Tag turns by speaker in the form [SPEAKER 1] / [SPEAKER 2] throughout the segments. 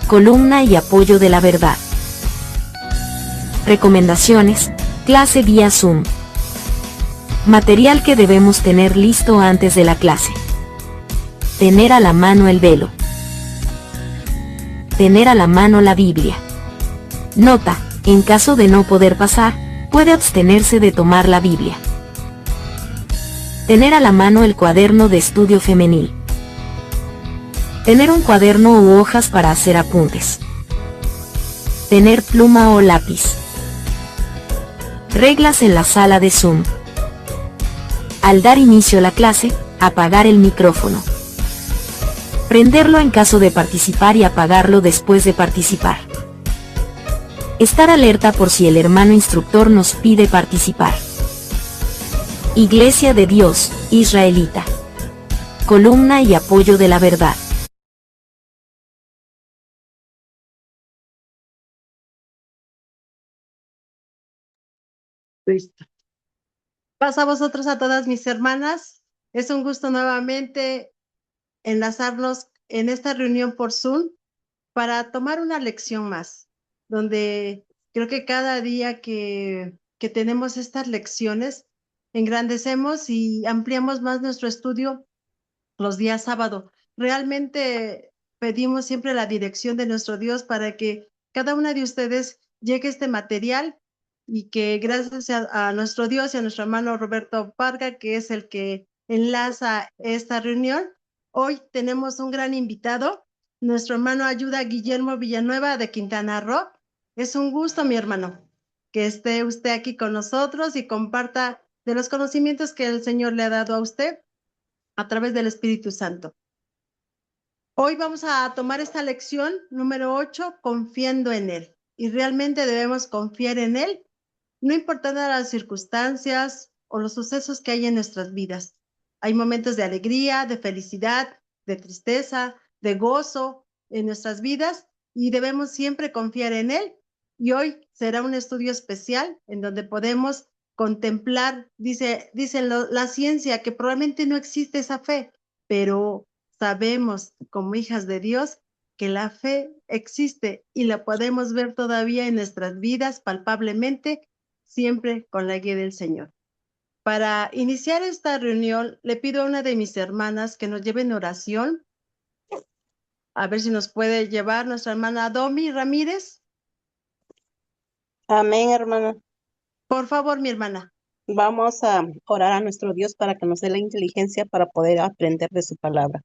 [SPEAKER 1] columna y apoyo de la verdad. Recomendaciones, clase vía Zoom. Material que debemos tener listo antes de la clase. Tener a la mano el velo. Tener a la mano la Biblia. Nota, en caso de no poder pasar, puede abstenerse de tomar la Biblia. Tener a la mano el cuaderno de estudio femenil. Tener un cuaderno u hojas para hacer apuntes. Tener pluma o lápiz. Reglas en la sala de Zoom. Al dar inicio a la clase, apagar el micrófono. Prenderlo en caso de participar y apagarlo después de participar. Estar alerta por si el hermano instructor nos pide participar. Iglesia de Dios, Israelita. Columna y apoyo de la verdad.
[SPEAKER 2] Listo. Paso a vosotros, a todas mis hermanas. Es un gusto nuevamente enlazarnos en esta reunión por Zoom para tomar una lección más, donde creo que cada día que tenemos estas lecciones, engrandecemos y ampliamos más nuestro estudio los días sábado. Realmente pedimos siempre la dirección de nuestro Dios para que cada una de ustedes llegue este material y que gracias a nuestro Dios y a nuestro hermano Roberto Parga, que es el que enlaza esta reunión, hoy tenemos un gran invitado, nuestro hermano Ayuda Guillermo Villanueva de Quintana Roo. Es un gusto, mi hermano, que esté usted aquí con nosotros y comparta de los conocimientos que el Señor le ha dado a usted a través del Espíritu Santo. Hoy vamos a tomar esta lección número 8, confiando en Él. Y realmente debemos confiar en Él, no importando las circunstancias o los sucesos que hay en nuestras vidas. Hay momentos de alegría, de felicidad, de tristeza, de gozo en nuestras vidas y debemos siempre confiar en Él. Y hoy será un estudio especial en donde podemos contemplar, dice la ciencia, que probablemente no existe esa fe, pero sabemos como hijas de Dios que la fe existe y la podemos ver todavía en nuestras vidas palpablemente, siempre con la guía del Señor. Para iniciar esta reunión, le pido a una de mis hermanas que nos lleve en oración. A ver si nos puede llevar nuestra hermana Domi Ramírez.
[SPEAKER 3] Amén, hermana.
[SPEAKER 2] Por favor, mi hermana.
[SPEAKER 3] Vamos a orar a nuestro Dios para que nos dé la inteligencia para poder aprender de su palabra.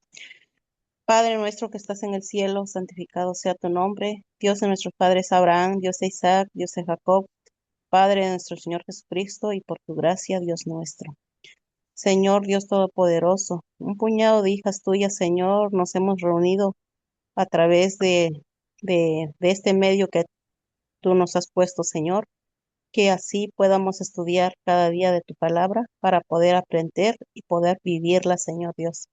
[SPEAKER 3] Padre nuestro que estás en el cielo, santificado sea tu nombre. Dios de nuestros padres Abraham, Dios de Isaac, Dios de Jacob, Padre de nuestro Señor Jesucristo, y por tu gracia, Dios nuestro. Señor Dios Todopoderoso, un puñado de hijas tuyas, Señor, nos hemos reunido a través de este medio que tú nos has puesto, Señor, que así podamos estudiar cada día de tu palabra para poder aprender y poder vivirla, Señor Dios.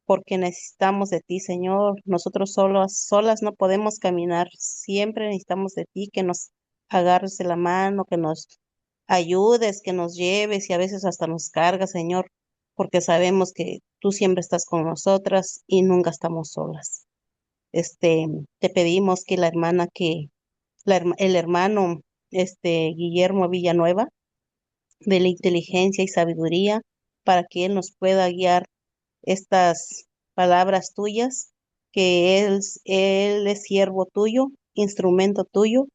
[SPEAKER 3] Porque necesitamos de ti, Señor. Nosotros solas no podemos caminar. Siempre necesitamos de ti, que nos agarres de la mano, que nos ayudes, que nos lleves y a veces hasta nos cargas, Señor, porque sabemos que tú siempre estás con nosotras y nunca estamos solas. Te pedimos que el hermano, Guillermo Villanueva, de la inteligencia y sabiduría para que él nos pueda guiar estas palabras tuyas, que él es siervo tuyo, instrumento tuyo,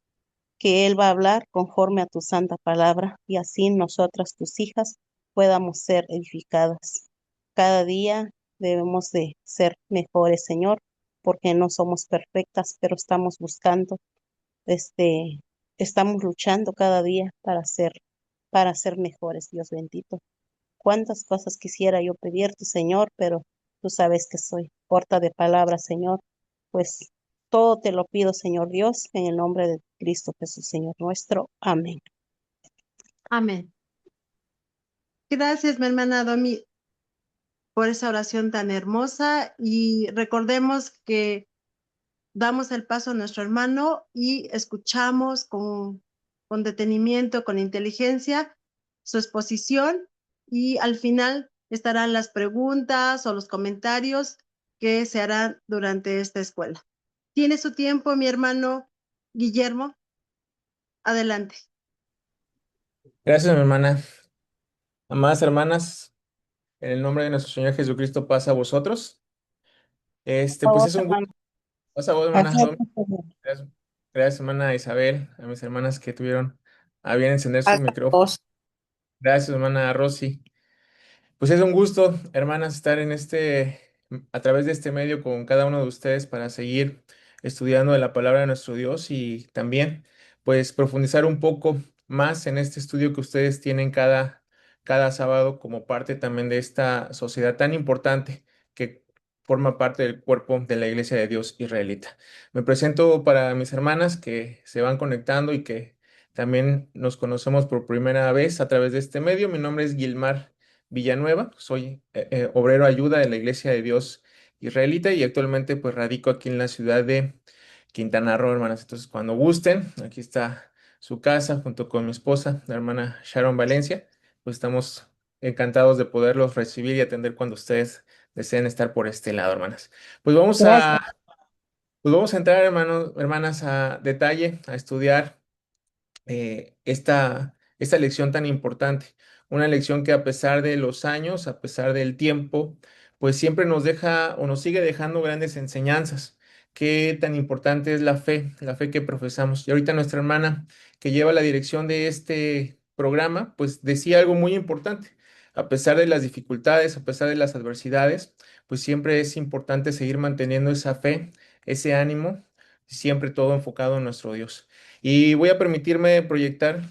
[SPEAKER 3] que él va a hablar conforme a tu santa palabra y así nosotras, tus hijas, podamos ser edificadas. Cada día debemos de ser mejores, Señor, porque no somos perfectas, pero estamos buscando, estamos luchando cada día para ser mejores, Dios bendito. Cuántas cosas quisiera yo pedirte, Señor, pero tú sabes que soy corta de palabras, Señor. Pues todo te lo pido, Señor Dios, en el nombre de Cristo Jesús, Señor nuestro. Amén.
[SPEAKER 2] Amén. Gracias, mi hermana Domi, por esa oración tan hermosa y recordemos que damos el paso a nuestro hermano y escuchamos con detenimiento, con inteligencia, su exposición y al final estarán las preguntas o los comentarios que se harán durante esta escuela. Tiene su tiempo, mi hermano Guillermo. Adelante.
[SPEAKER 4] Gracias, mi hermana. Amadas hermanas, en el nombre de nuestro Señor Jesucristo, paz a vosotros.
[SPEAKER 3] Por
[SPEAKER 4] Pues
[SPEAKER 3] favor,
[SPEAKER 4] es un gusto.
[SPEAKER 3] hermano.
[SPEAKER 4] Paz a vos, hermana
[SPEAKER 3] Así es,
[SPEAKER 4] Naomi.
[SPEAKER 3] por favor.
[SPEAKER 4] Gracias, gracias, hermana Isabel, a mis hermanas que tuvieron a bien encender su
[SPEAKER 3] Paz a
[SPEAKER 4] micrófono.
[SPEAKER 3] todos.
[SPEAKER 4] Gracias, hermana Rosy. Pues es un gusto, hermanas, estar a través de este medio con cada uno de ustedes para seguir estudiando de la palabra de nuestro Dios y también, pues, profundizar un poco más en este estudio que ustedes tienen cada sábado como parte también de esta sociedad tan importante que forma parte del cuerpo de la Iglesia de Dios israelita. Me presento para mis hermanas que se van conectando y que también nos conocemos por primera vez a través de este medio. Mi nombre es Gilmar Villanueva, soy obrero ayuda de la Iglesia de Dios Israelita y actualmente pues radico aquí en la ciudad de Quintana Roo, hermanas. Entonces, cuando gusten, aquí está su casa junto con mi esposa, la hermana Sharon Valencia, pues estamos encantados de poderlos recibir y atender cuando ustedes deseen estar por este lado, hermanas. Pues vamos
[SPEAKER 3] Gracias.
[SPEAKER 4] a, pues vamos a entrar, hermanos, hermanas, a detalle, a estudiar esta lección tan importante. Una lección que a pesar de los años, a pesar del tiempo, pues siempre nos deja o nos sigue dejando grandes enseñanzas. Qué tan importante es la fe que profesamos. Y ahorita nuestra hermana que lleva la dirección de este programa, pues decía algo muy importante. A pesar de las dificultades, a pesar de las adversidades, pues siempre es importante seguir manteniendo esa fe, ese ánimo, siempre todo enfocado en nuestro Dios. Y voy a permitirme proyectar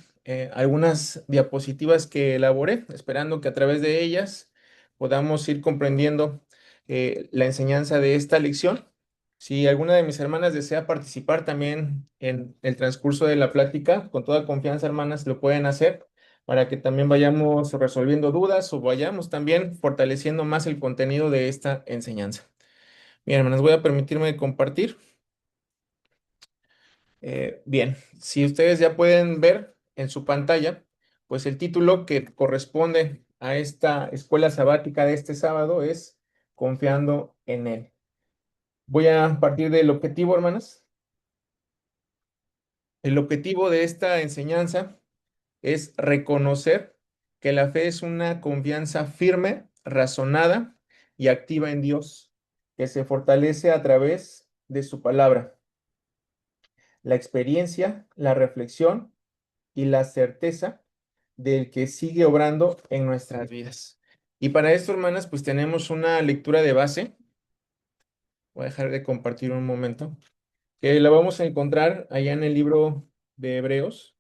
[SPEAKER 4] algunas diapositivas que elaboré, esperando que a través de ellas podamos ir comprendiendo la enseñanza de esta lección. Si alguna de mis hermanas desea participar también en el transcurso de la plática, con toda confianza, hermanas, lo pueden hacer para que también vayamos resolviendo dudas o vayamos también fortaleciendo más el contenido de esta enseñanza. Bien, hermanas, voy a permitirme compartir. Bien, si ustedes ya pueden ver en su pantalla, pues el título que corresponde a esta escuela sabática de este sábado es Confiando en Él. Voy a partir del objetivo, hermanas. El objetivo de esta enseñanza es reconocer que la fe es una confianza firme, razonada y activa en Dios, que se fortalece a través de su palabra, la experiencia, la reflexión y la certeza del que sigue obrando en nuestras vidas. Y para esto, hermanas, pues tenemos una lectura de base. Voy a dejar de compartir un momento, que la vamos a encontrar allá en el libro de Hebreos,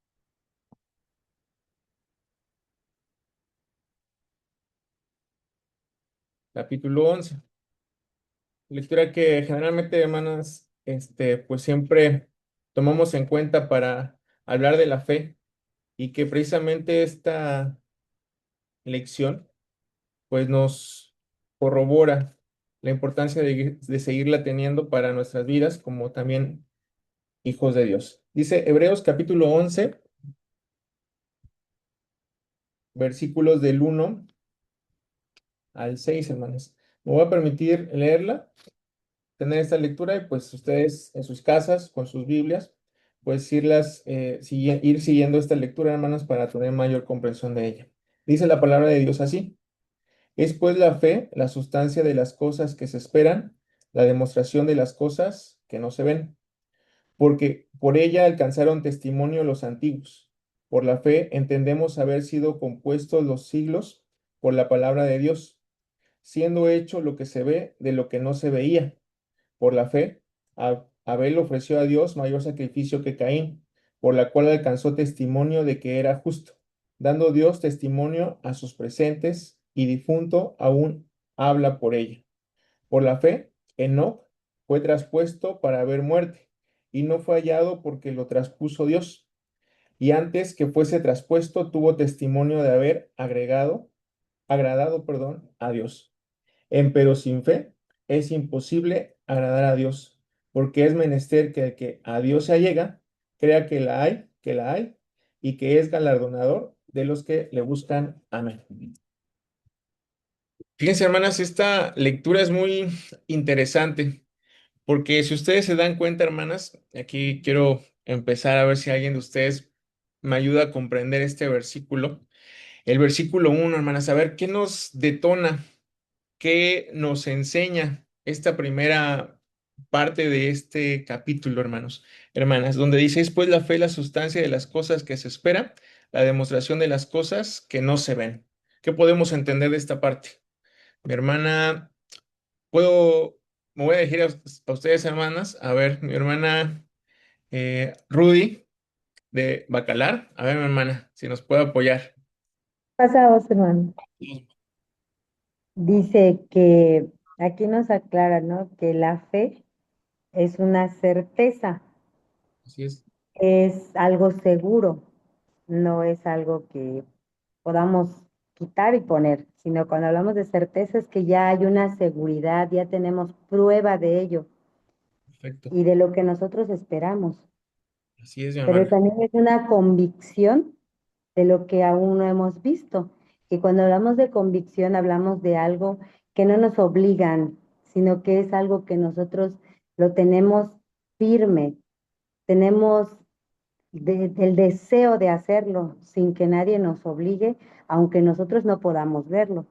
[SPEAKER 4] capítulo 11. Lectura que generalmente, hermanas, pues siempre tomamos en cuenta para hablar de la fe y que precisamente esta lección pues nos corrobora la importancia de seguirla teniendo para nuestras vidas como también hijos de Dios. Dice Hebreos capítulo 11, versículos del 1 al 6, hermanos. Me voy a permitir leerla, tener esta lectura y pues ustedes en sus casas, con sus Biblias, pues ir siguiendo esta lectura, hermanos, para tener mayor comprensión de ella. Dice la palabra de Dios así. Es pues la fe, la sustancia de las cosas que se esperan, la demostración de las cosas que no se ven, porque por ella alcanzaron testimonio los antiguos. Por la fe entendemos haber sido compuestos los siglos por la palabra de Dios, siendo hecho lo que se ve de lo que no se veía. Por la fe, Abel ofreció a Dios mayor sacrificio que Caín, por la cual alcanzó testimonio de que era justo, dando Dios testimonio a sus presentes y difunto aún habla por ella. Por la fe, Enoc fue traspuesto para ver muerte, y no fue hallado porque lo traspuso Dios. Y antes que fuese traspuesto, tuvo testimonio de haber agradado, a Dios. Empero sin fe es imposible agradar a Dios, porque es menester que el que a Dios se allega, crea que la hay, y que es galardonador de los que le buscan. Amén. Fíjense, hermanas, esta lectura es muy interesante Porque si ustedes se dan cuenta, hermanas, aquí quiero empezar a ver si alguien de ustedes me ayuda a comprender este versículo. El versículo 1, hermanas, a ver, ¿qué nos detona? ¿Qué nos enseña esta primera parte de este capítulo, hermanos, hermanas, donde dice, es pues la fe la sustancia de las cosas que se espera, la demostración de las cosas que no se ven? ¿Qué podemos entender de esta parte? Mi hermana, puedo, me voy a dirigir a ustedes, hermanas. A ver, mi hermana Rudy de Bacalar. A ver, mi hermana, si nos puede apoyar.
[SPEAKER 5] Pasa, hermano. Dice que aquí nos aclara, ¿no? Que la fe es una certeza,
[SPEAKER 4] Así es.
[SPEAKER 5] es algo seguro, no es algo que podamos quitar y poner, sino cuando hablamos de certeza es que ya hay una seguridad, ya tenemos prueba de ello
[SPEAKER 4] Perfecto.
[SPEAKER 5] y de lo que nosotros esperamos.
[SPEAKER 4] Así es, mi
[SPEAKER 5] Pero
[SPEAKER 4] hermana.
[SPEAKER 5] también es una convicción de lo que aún no hemos visto. Y cuando hablamos de convicción, hablamos de algo que no nos obligan, sino que es algo que nosotros lo tenemos firme, tenemos el deseo de hacerlo sin que nadie nos obligue, aunque nosotros no podamos verlo.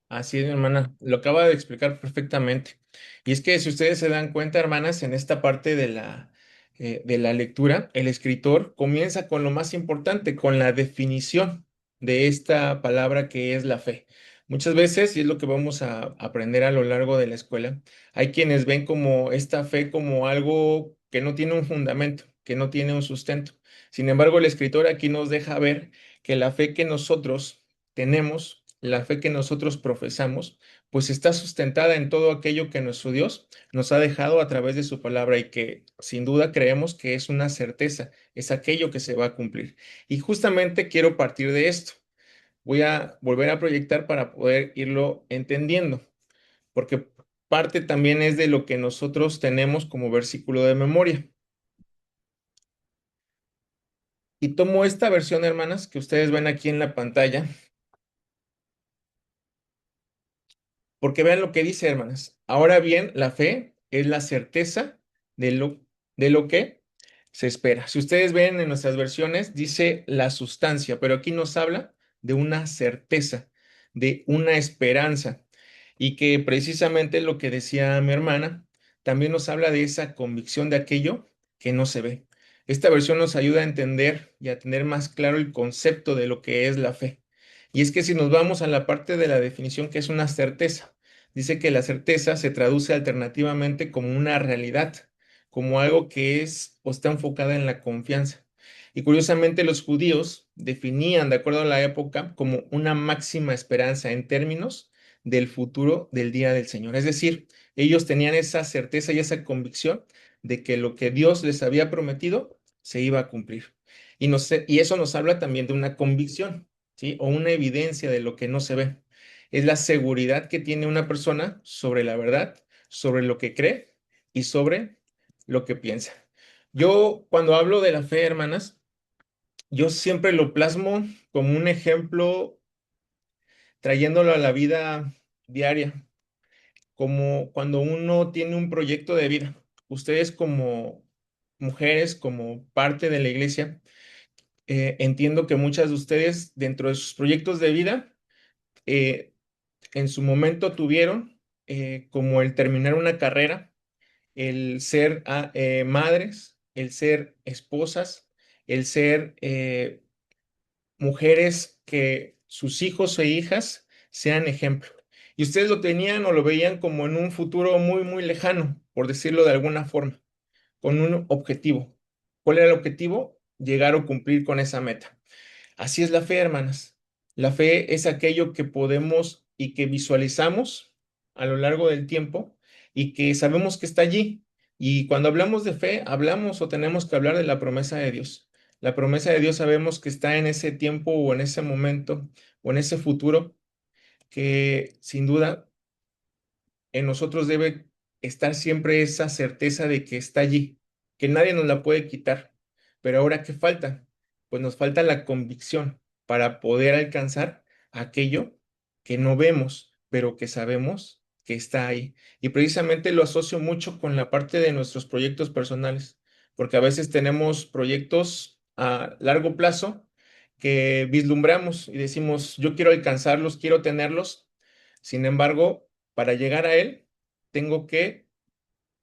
[SPEAKER 4] Así es, mi hermana. Lo acaba de explicar perfectamente. Y es que si ustedes se dan cuenta, hermanas, en esta parte de la lectura, el escritor comienza con lo más importante, con la definición de esta palabra que es la fe. Muchas veces, y es lo que vamos a aprender a lo largo de la escuela, hay quienes ven como esta fe como algo que no tiene un fundamento, que no tiene un sustento. Sin embargo, el escritor aquí nos deja ver que la fe que nosotros tenemos, la fe que nosotros profesamos, pues está sustentada en todo aquello que nuestro Dios nos ha dejado a través de su palabra y que sin duda creemos que es una certeza, es aquello que se va a cumplir. Y justamente quiero partir de esto. Voy a volver a proyectar para poder irlo entendiendo, porque parte también es de lo que nosotros tenemos como versículo de memoria. Y tomo esta versión, hermanas, que ustedes ven aquí en la pantalla. Porque vean lo que dice, hermanas. Ahora bien, la fe es la certeza de de lo que se espera. Si ustedes ven en nuestras versiones, dice la sustancia, pero aquí nos habla de una certeza, de una esperanza. Y que precisamente lo que decía mi hermana, también nos habla de esa convicción de aquello que no se ve. Esta versión nos ayuda a entender y a tener más claro el concepto de lo que es la fe. Y es que si nos vamos a la parte de la definición que es una certeza, dice que la certeza se traduce alternativamente como una realidad, como algo que es o está enfocada en la confianza. Y curiosamente los judíos definían, de acuerdo a la época, como una máxima esperanza en términos del futuro del día del Señor. Es decir, ellos tenían esa certeza y esa convicción de que lo que Dios les había prometido se iba a cumplir. Y eso nos habla también de una convicción. ¿Sí? O una evidencia de lo que no se ve. Es la seguridad que tiene una persona sobre la verdad, sobre lo que cree y sobre lo que piensa. Yo, cuando hablo de la fe, hermanas, yo siempre lo plasmo como un ejemplo, trayéndolo a la vida diaria, como cuando uno tiene un proyecto de vida. Ustedes como mujeres, como parte de la iglesia, entiendo que muchas de ustedes, dentro de sus proyectos de vida, eh, en su momento tuvieron, como el terminar una carrera, el ser madres, el ser esposas, el ser mujeres que sus hijos e hijas sean ejemplo. Y ustedes lo tenían o lo veían como en un futuro muy, muy lejano, por decirlo de alguna forma, con un objetivo. ¿Cuál era el objetivo? Llegar o cumplir con esa meta. Así es la fe, hermanas. La fe es aquello que podemos y que visualizamos a lo largo del tiempo y que sabemos que está allí. Y cuando hablamos de fe, hablamos o tenemos que hablar de la promesa de Dios. La promesa de Dios sabemos que está en ese tiempo o en ese momento o en ese futuro que sin duda en nosotros debe estar siempre esa certeza de que está allí, que nadie nos la puede quitar. Pero ahora, ¿qué falta? Pues nos falta la convicción para poder alcanzar aquello que no vemos, pero que sabemos que está ahí. Y precisamente lo asocio mucho con la parte de nuestros proyectos personales, porque a veces tenemos proyectos a largo plazo que vislumbramos y decimos, yo quiero alcanzarlos, quiero tenerlos. Sin embargo, para llegar a él, tengo que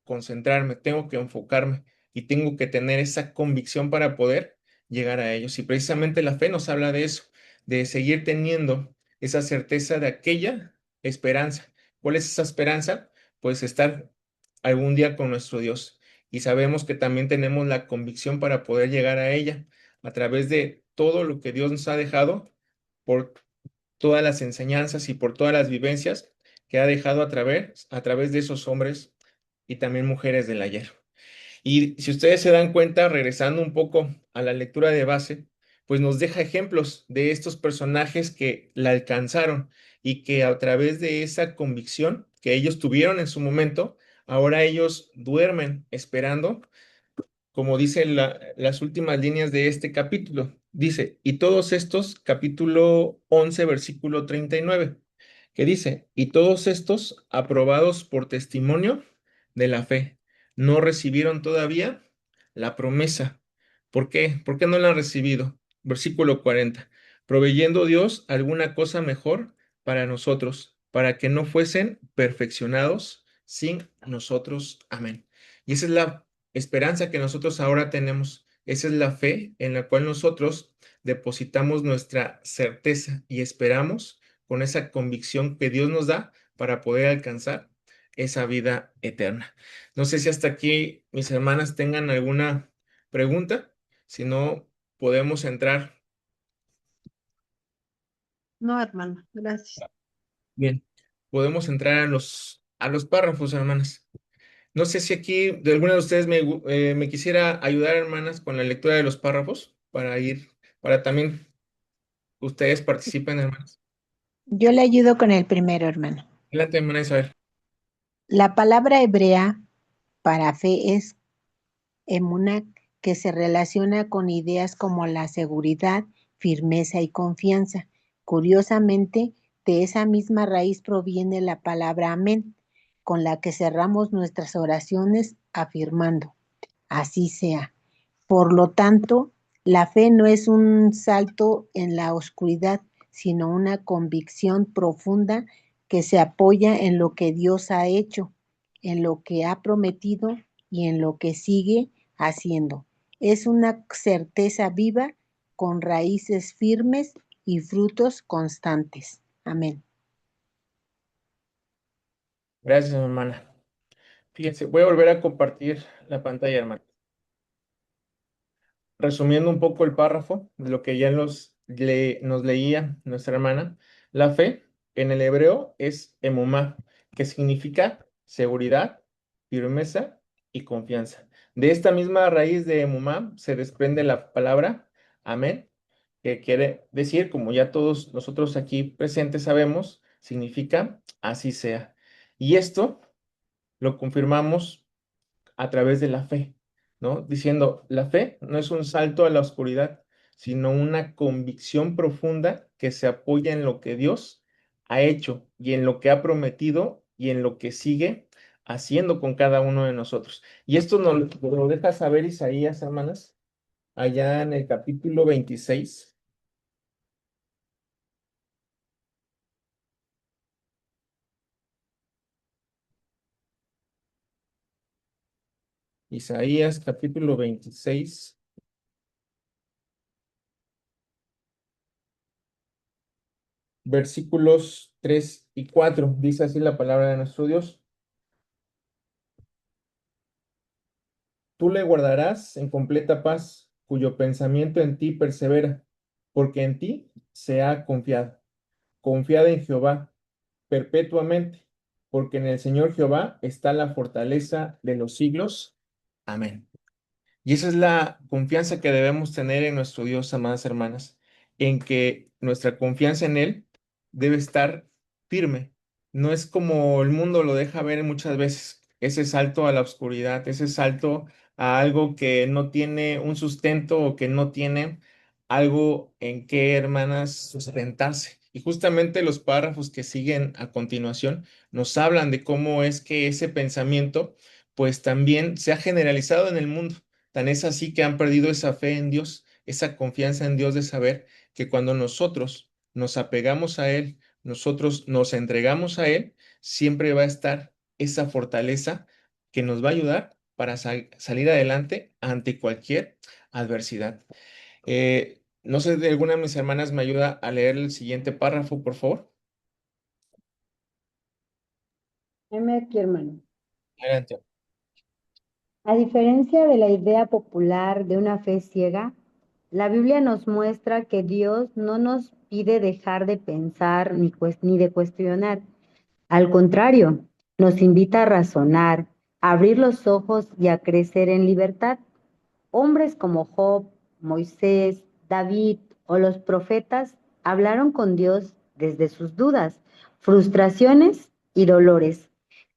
[SPEAKER 4] concentrarme, tengo que enfocarme y tengo que tener esa convicción para poder llegar a ellos. Y precisamente la fe nos habla de eso, de seguir teniendo esa certeza de aquella esperanza. ¿Cuál es esa esperanza? Pues estar algún día con nuestro Dios. Y sabemos que también tenemos la convicción para poder llegar a ella a través de todo lo que Dios nos ha dejado por todas las enseñanzas y por todas las vivencias que ha dejado a través de esos hombres y también mujeres del ayer. Y si ustedes se dan cuenta, regresando un poco a la lectura de base, pues nos deja ejemplos de estos personajes que la alcanzaron y que a través de esa convicción que ellos tuvieron en su momento, ahora ellos duermen esperando, como dicen las últimas líneas de este capítulo. Dice, y todos estos, capítulo 11 versículo 39 que dice, y todos estos aprobados por testimonio de la fe, no recibieron todavía la promesa. ¿Por qué? ¿Por qué no la han recibido? Versículo 40, proveyendo Dios alguna cosa mejor para nosotros, para que no fuesen perfeccionados sin nosotros. Amén. Y esa es la esperanza que nosotros ahora tenemos. Esa es la fe en la cual nosotros depositamos nuestra certeza y esperamos con esa convicción que Dios nos da para poder alcanzar esa vida eterna. No sé si hasta aquí mis hermanas tengan alguna pregunta, si no podemos entrar.
[SPEAKER 2] No, hermano, gracias.
[SPEAKER 4] Bien, podemos entrar a los párrafos, hermanas. No sé si aquí de alguna de ustedes me quisiera ayudar, hermanas, con la lectura de los párrafos para también ustedes participen, hermanas.
[SPEAKER 6] Yo le ayudo con el primero, hermano.
[SPEAKER 4] Adelante, hermana Isabel.
[SPEAKER 6] La palabra hebrea para fe es emuná, que se relaciona con ideas como la seguridad, firmeza y confianza. Curiosamente, de esa misma raíz proviene la palabra amén, con la que cerramos nuestras oraciones afirmando, así sea. Por lo tanto, la fe no es un salto en la oscuridad, sino una convicción profunda que se apoya en lo que Dios ha hecho, en lo que ha prometido y en lo que sigue haciendo. Es una certeza viva con raíces firmes y frutos constantes. Amén.
[SPEAKER 4] Gracias, hermana. Fíjense, voy a volver a compartir la pantalla, hermana. Resumiendo un poco el párrafo de lo que ya nos leía nuestra hermana, la fe en el hebreo es emumá, que significa seguridad, firmeza y confianza. De esta misma raíz de emumá se desprende la palabra amén, que quiere decir, como ya todos nosotros aquí presentes sabemos, significa así sea. Y esto lo confirmamos a través de la fe, ¿no? Diciendo, la fe no es un salto a la oscuridad, sino una convicción profunda que se apoya en lo que Dios ha hecho y en lo que ha prometido y en lo que sigue haciendo con cada uno de nosotros. Y esto nos lo deja saber Isaías, hermanas, allá en el capítulo 26. Isaías capítulo 26. Versículos 3 y 4. Dice así la palabra de nuestro Dios. Tú le guardarás en completa paz, cuyo pensamiento en ti persevera, porque en ti se ha confiado. Confiad en Jehová perpetuamente, porque en el Señor Jehová está la fortaleza de los siglos. Amén. Y esa es la confianza que debemos tener en nuestro Dios, amadas hermanas, en que nuestra confianza en Él debe estar firme. No es como el mundo lo deja ver muchas veces, ese salto a la oscuridad, ese salto a algo que no tiene un sustento o que no tiene algo en que, hermanas, sustentarse. Y justamente los párrafos que siguen a continuación nos hablan de cómo es que ese pensamiento pues también se ha generalizado en el mundo. Tan es así que han perdido esa fe en Dios, esa confianza en Dios de saber que cuando nosotros nos apegamos a Él, nosotros nos entregamos a Él, siempre va a estar esa fortaleza que nos va a ayudar para salir adelante ante cualquier adversidad. No sé si alguna de mis hermanas me ayuda a leer el siguiente párrafo, por favor.
[SPEAKER 5] Heme aquí, hermano.
[SPEAKER 4] Adelante.
[SPEAKER 5] A diferencia de la idea popular de una fe ciega, la Biblia nos muestra que Dios no nos pide dejar de pensar ni de cuestionar. Al contrario, nos invita a razonar, a abrir los ojos y a crecer en libertad. Hombres como Job, Moisés, David o los profetas hablaron con Dios desde sus dudas, frustraciones y dolores,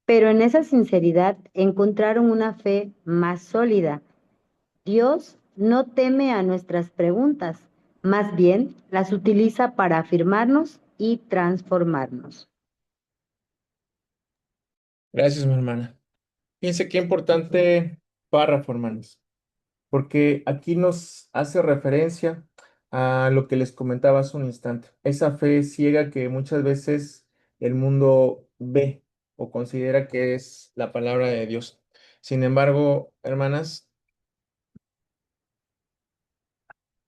[SPEAKER 5] pero en esa sinceridad encontraron una fe más sólida. Dios no teme a nuestras preguntas, más bien las utiliza para afirmarnos y transformarnos.
[SPEAKER 4] Gracias, mi hermana. Fíjense qué importante párrafo, hermanos, porque aquí nos hace referencia a lo que les comentaba hace un instante, esa fe ciega que muchas veces el mundo ve o considera que es la palabra de Dios. Sin embargo, hermanas,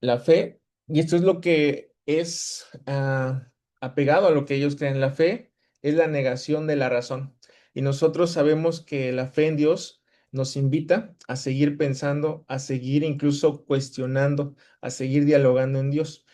[SPEAKER 4] la fe, y esto es lo que es apegado a lo que ellos creen, la fe es la negación de la razón. Y nosotros sabemos que la fe en Dios nos invita a seguir pensando, a seguir incluso cuestionando, a seguir dialogando en Dios,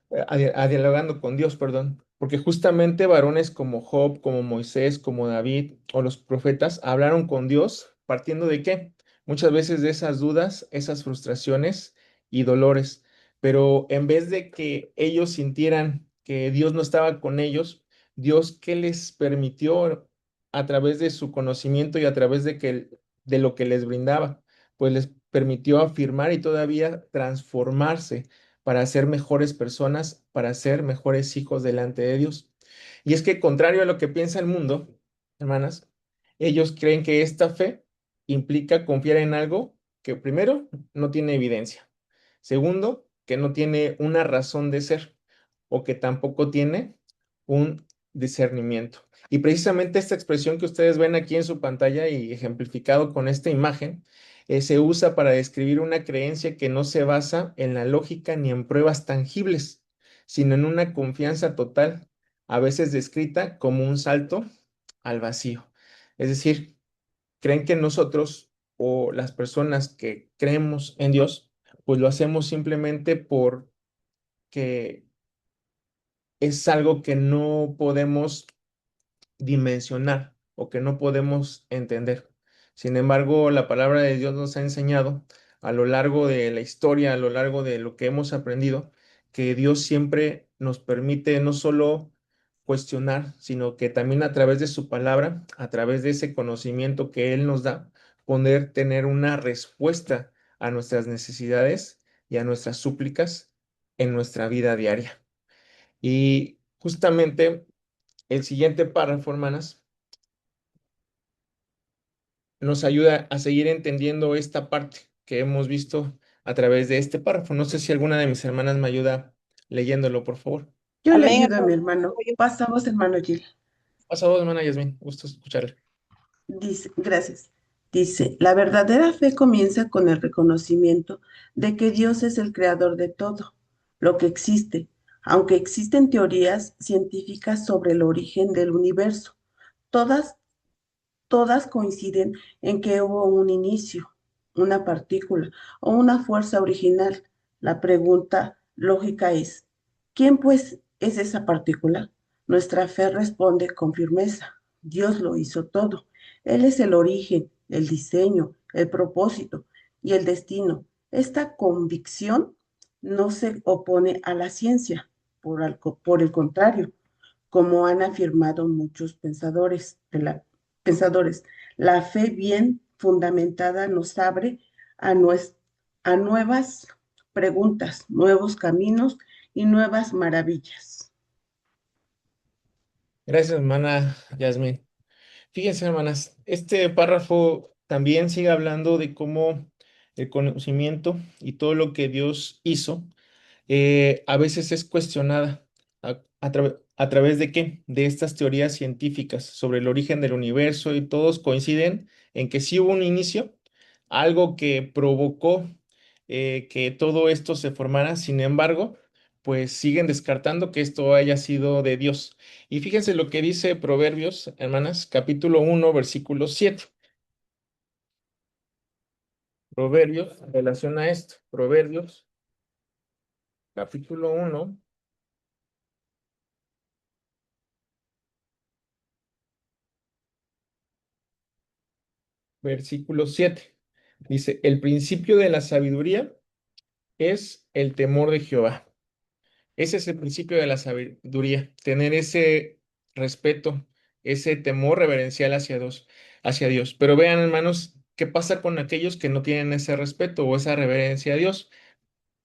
[SPEAKER 4] dialogando con Dios, perdón. Porque justamente varones como Job, como Moisés, como David o los profetas hablaron con Dios partiendo de qué? Muchas veces de esas dudas, esas frustraciones y dolores, pero en vez de que ellos sintieran que Dios no estaba con ellos, Dios qué les permitió a través de su conocimiento y a través de lo que les brindaba, pues les permitió afirmar y todavía transformarse para ser mejores personas, para ser mejores hijos delante de Dios. Y es que contrario a lo que piensa el mundo, hermanas, ellos creen que esta fe implica confiar en algo que primero no tiene evidencia. Segundo, que no tiene una razón de ser o que tampoco tiene un discernimiento. Y precisamente esta expresión que ustedes ven aquí en su pantalla y ejemplificado con esta imagen, se usa para describir una creencia que no se basa en la lógica ni en pruebas tangibles, sino en una confianza total, a veces descrita como un salto al vacío. Es decir, creen que nosotros o las personas que creemos en Dios, pues lo hacemos simplemente porque es algo que no podemos dimensionar o que no podemos entender. Sin embargo, la palabra de Dios nos ha enseñado a lo largo de la historia, a lo largo de lo que hemos aprendido, que Dios siempre nos permite no solo cuestionar, sino que también a través de su palabra, a través de ese conocimiento que Él nos da, poder tener una respuesta a nuestras necesidades y a nuestras súplicas en nuestra vida diaria. Y justamente el siguiente párrafo, hermanas, nos ayuda a seguir entendiendo esta parte que hemos visto a través de este párrafo. No sé si alguna de mis hermanas me ayuda leyéndolo, por favor.
[SPEAKER 7] Yo le
[SPEAKER 3] Amén.
[SPEAKER 7] ayudo a mi hermano. Pasamos, hermano Gil.
[SPEAKER 4] Pasado, hermana Yasmin, gusto escucharle.
[SPEAKER 7] Dice, gracias. Dice, la verdadera fe comienza con el reconocimiento de que Dios es el creador de todo lo que existe, aunque existen teorías científicas sobre el origen del universo. Todas Todas coinciden en que hubo un inicio, una partícula o una fuerza original. La pregunta lógica es, ¿quién pues es esa partícula? Nuestra fe responde con firmeza. Dios lo hizo todo. Él es el origen, el diseño, el propósito y el destino. Esta convicción no se opone a la ciencia, por el contrario, como han afirmado muchos pensadores. La fe bien fundamentada nos abre a, a nuevas preguntas, nuevos caminos y nuevas maravillas.
[SPEAKER 4] Gracias, hermana Yasmin. Fíjense, hermanas, este párrafo también sigue hablando de cómo el conocimiento y todo lo que Dios hizo a veces es cuestionada a través de qué, de estas teorías científicas sobre el origen del universo, y todos coinciden en que sí hubo un inicio, algo que provocó que todo esto se formara. Sin embargo, pues siguen descartando que esto haya sido de Dios. Y fíjense lo que dice Proverbios, hermanas, capítulo 1, versículo 7. Proverbios relaciona esto. Proverbios, capítulo 1, versículo 7. Dice, el principio de la sabiduría es el temor de Jehová. Ese es el principio de la sabiduría, tener ese respeto, ese temor reverencial hacia Dios. Pero vean, hermanos, ¿qué pasa con aquellos que no tienen ese respeto o esa reverencia a Dios?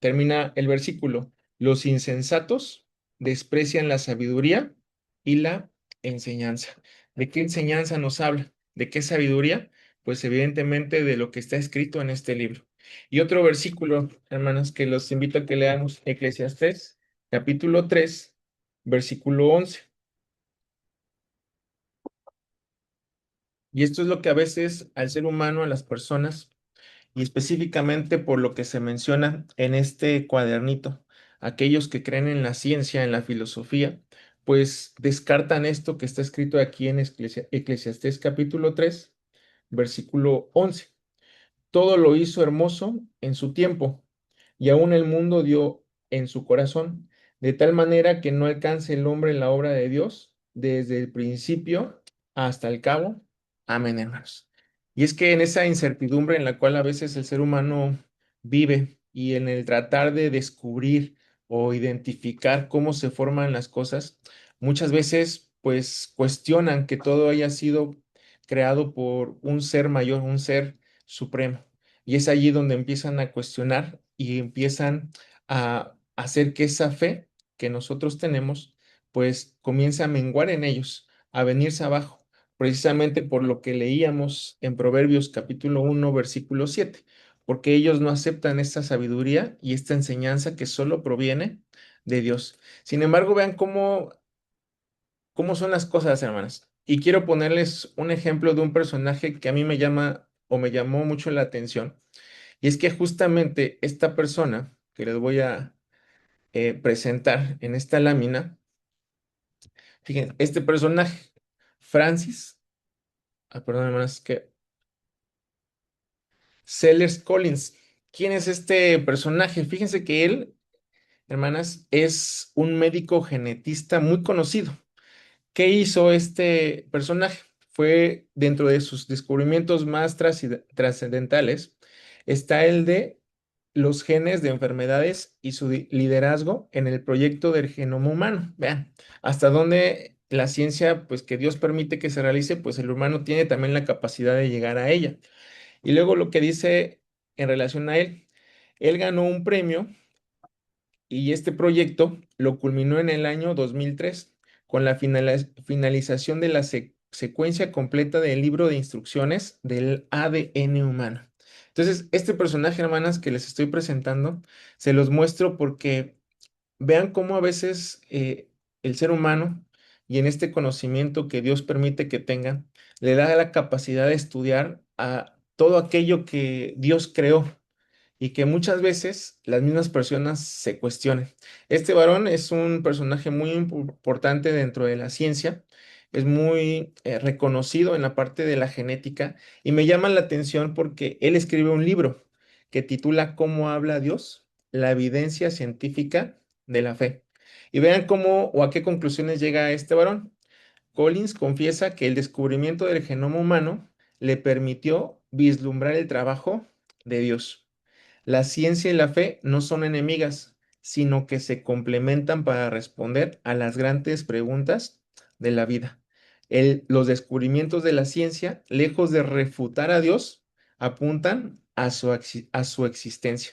[SPEAKER 4] Termina el versículo. Los insensatos desprecian la sabiduría y la enseñanza. ¿De qué enseñanza nos habla? ¿De qué sabiduría? Pues evidentemente de lo que está escrito en este libro. Y otro versículo, hermanos, que los invito a que leamos, Eclesiastés, capítulo 3, versículo 11. Y esto es lo que a veces al ser humano, a las personas, y específicamente por lo que se menciona en este cuadernito, aquellos que creen en la ciencia, en la filosofía, pues descartan esto que está escrito aquí en Eclesiastés capítulo 3, versículo 11. Todo lo hizo hermoso en su tiempo, y aún el mundo dio en su corazón, de tal manera que no alcance el hombre la obra de Dios desde el principio hasta el cabo. Amén, hermanos. Y es que en esa incertidumbre en la cual a veces el ser humano vive, y en el tratar de descubrir o identificar cómo se forman las cosas, muchas veces pues cuestionan que todo haya sido creado por un ser mayor, un ser supremo. Y es allí donde empiezan a cuestionar y empiezan a hacer que esa fe que nosotros tenemos, pues comience a menguar en ellos, a venirse abajo, precisamente por lo que leíamos en Proverbios capítulo 1, versículo 7, porque ellos no aceptan esta sabiduría y esta enseñanza que solo proviene de Dios. Sin embargo, vean cómo son las cosas, hermanas. Y quiero ponerles un ejemplo de un personaje que a mí me llama o me llamó mucho la atención. Y es que justamente esta persona que les voy a presentar en esta lámina, fíjense, este personaje, Francis, perdón, hermanas, que Sellers Collins. ¿Quién es este personaje? Fíjense que él, hermanas, es un médico genetista muy conocido. ¿Qué hizo este personaje? Fue dentro de sus descubrimientos más trascendentales, está el de los genes de enfermedades y su liderazgo en el proyecto del genoma humano. Vean, hasta dónde la ciencia, pues que Dios permite que se realice, pues el humano tiene también la capacidad de llegar a ella. Y luego lo que dice en relación a él ganó un premio, y este proyecto lo culminó en el año 2003 con la finalización de la secuencia completa del libro de instrucciones del ADN humano. Entonces, este personaje, hermanas, que les estoy presentando, se los muestro porque vean cómo a veces el ser humano, y en este conocimiento que Dios permite que tenga, le da la capacidad de estudiar a todo aquello que Dios creó, y que muchas veces las mismas personas se cuestionan. Este varón es un personaje muy importante dentro de la ciencia, es muy reconocido en la parte de la genética, y me llama la atención porque él escribe un libro que titula ¿Cómo habla Dios? La evidencia científica de la fe. Y vean cómo o a qué conclusiones llega este varón. Collins confiesa que el descubrimiento del genoma humano le permitió vislumbrar el trabajo de Dios. La ciencia y la fe no son enemigas, sino que se complementan para responder a las grandes preguntas de la vida. Los descubrimientos de la ciencia, lejos de refutar a Dios, apuntan a su existencia.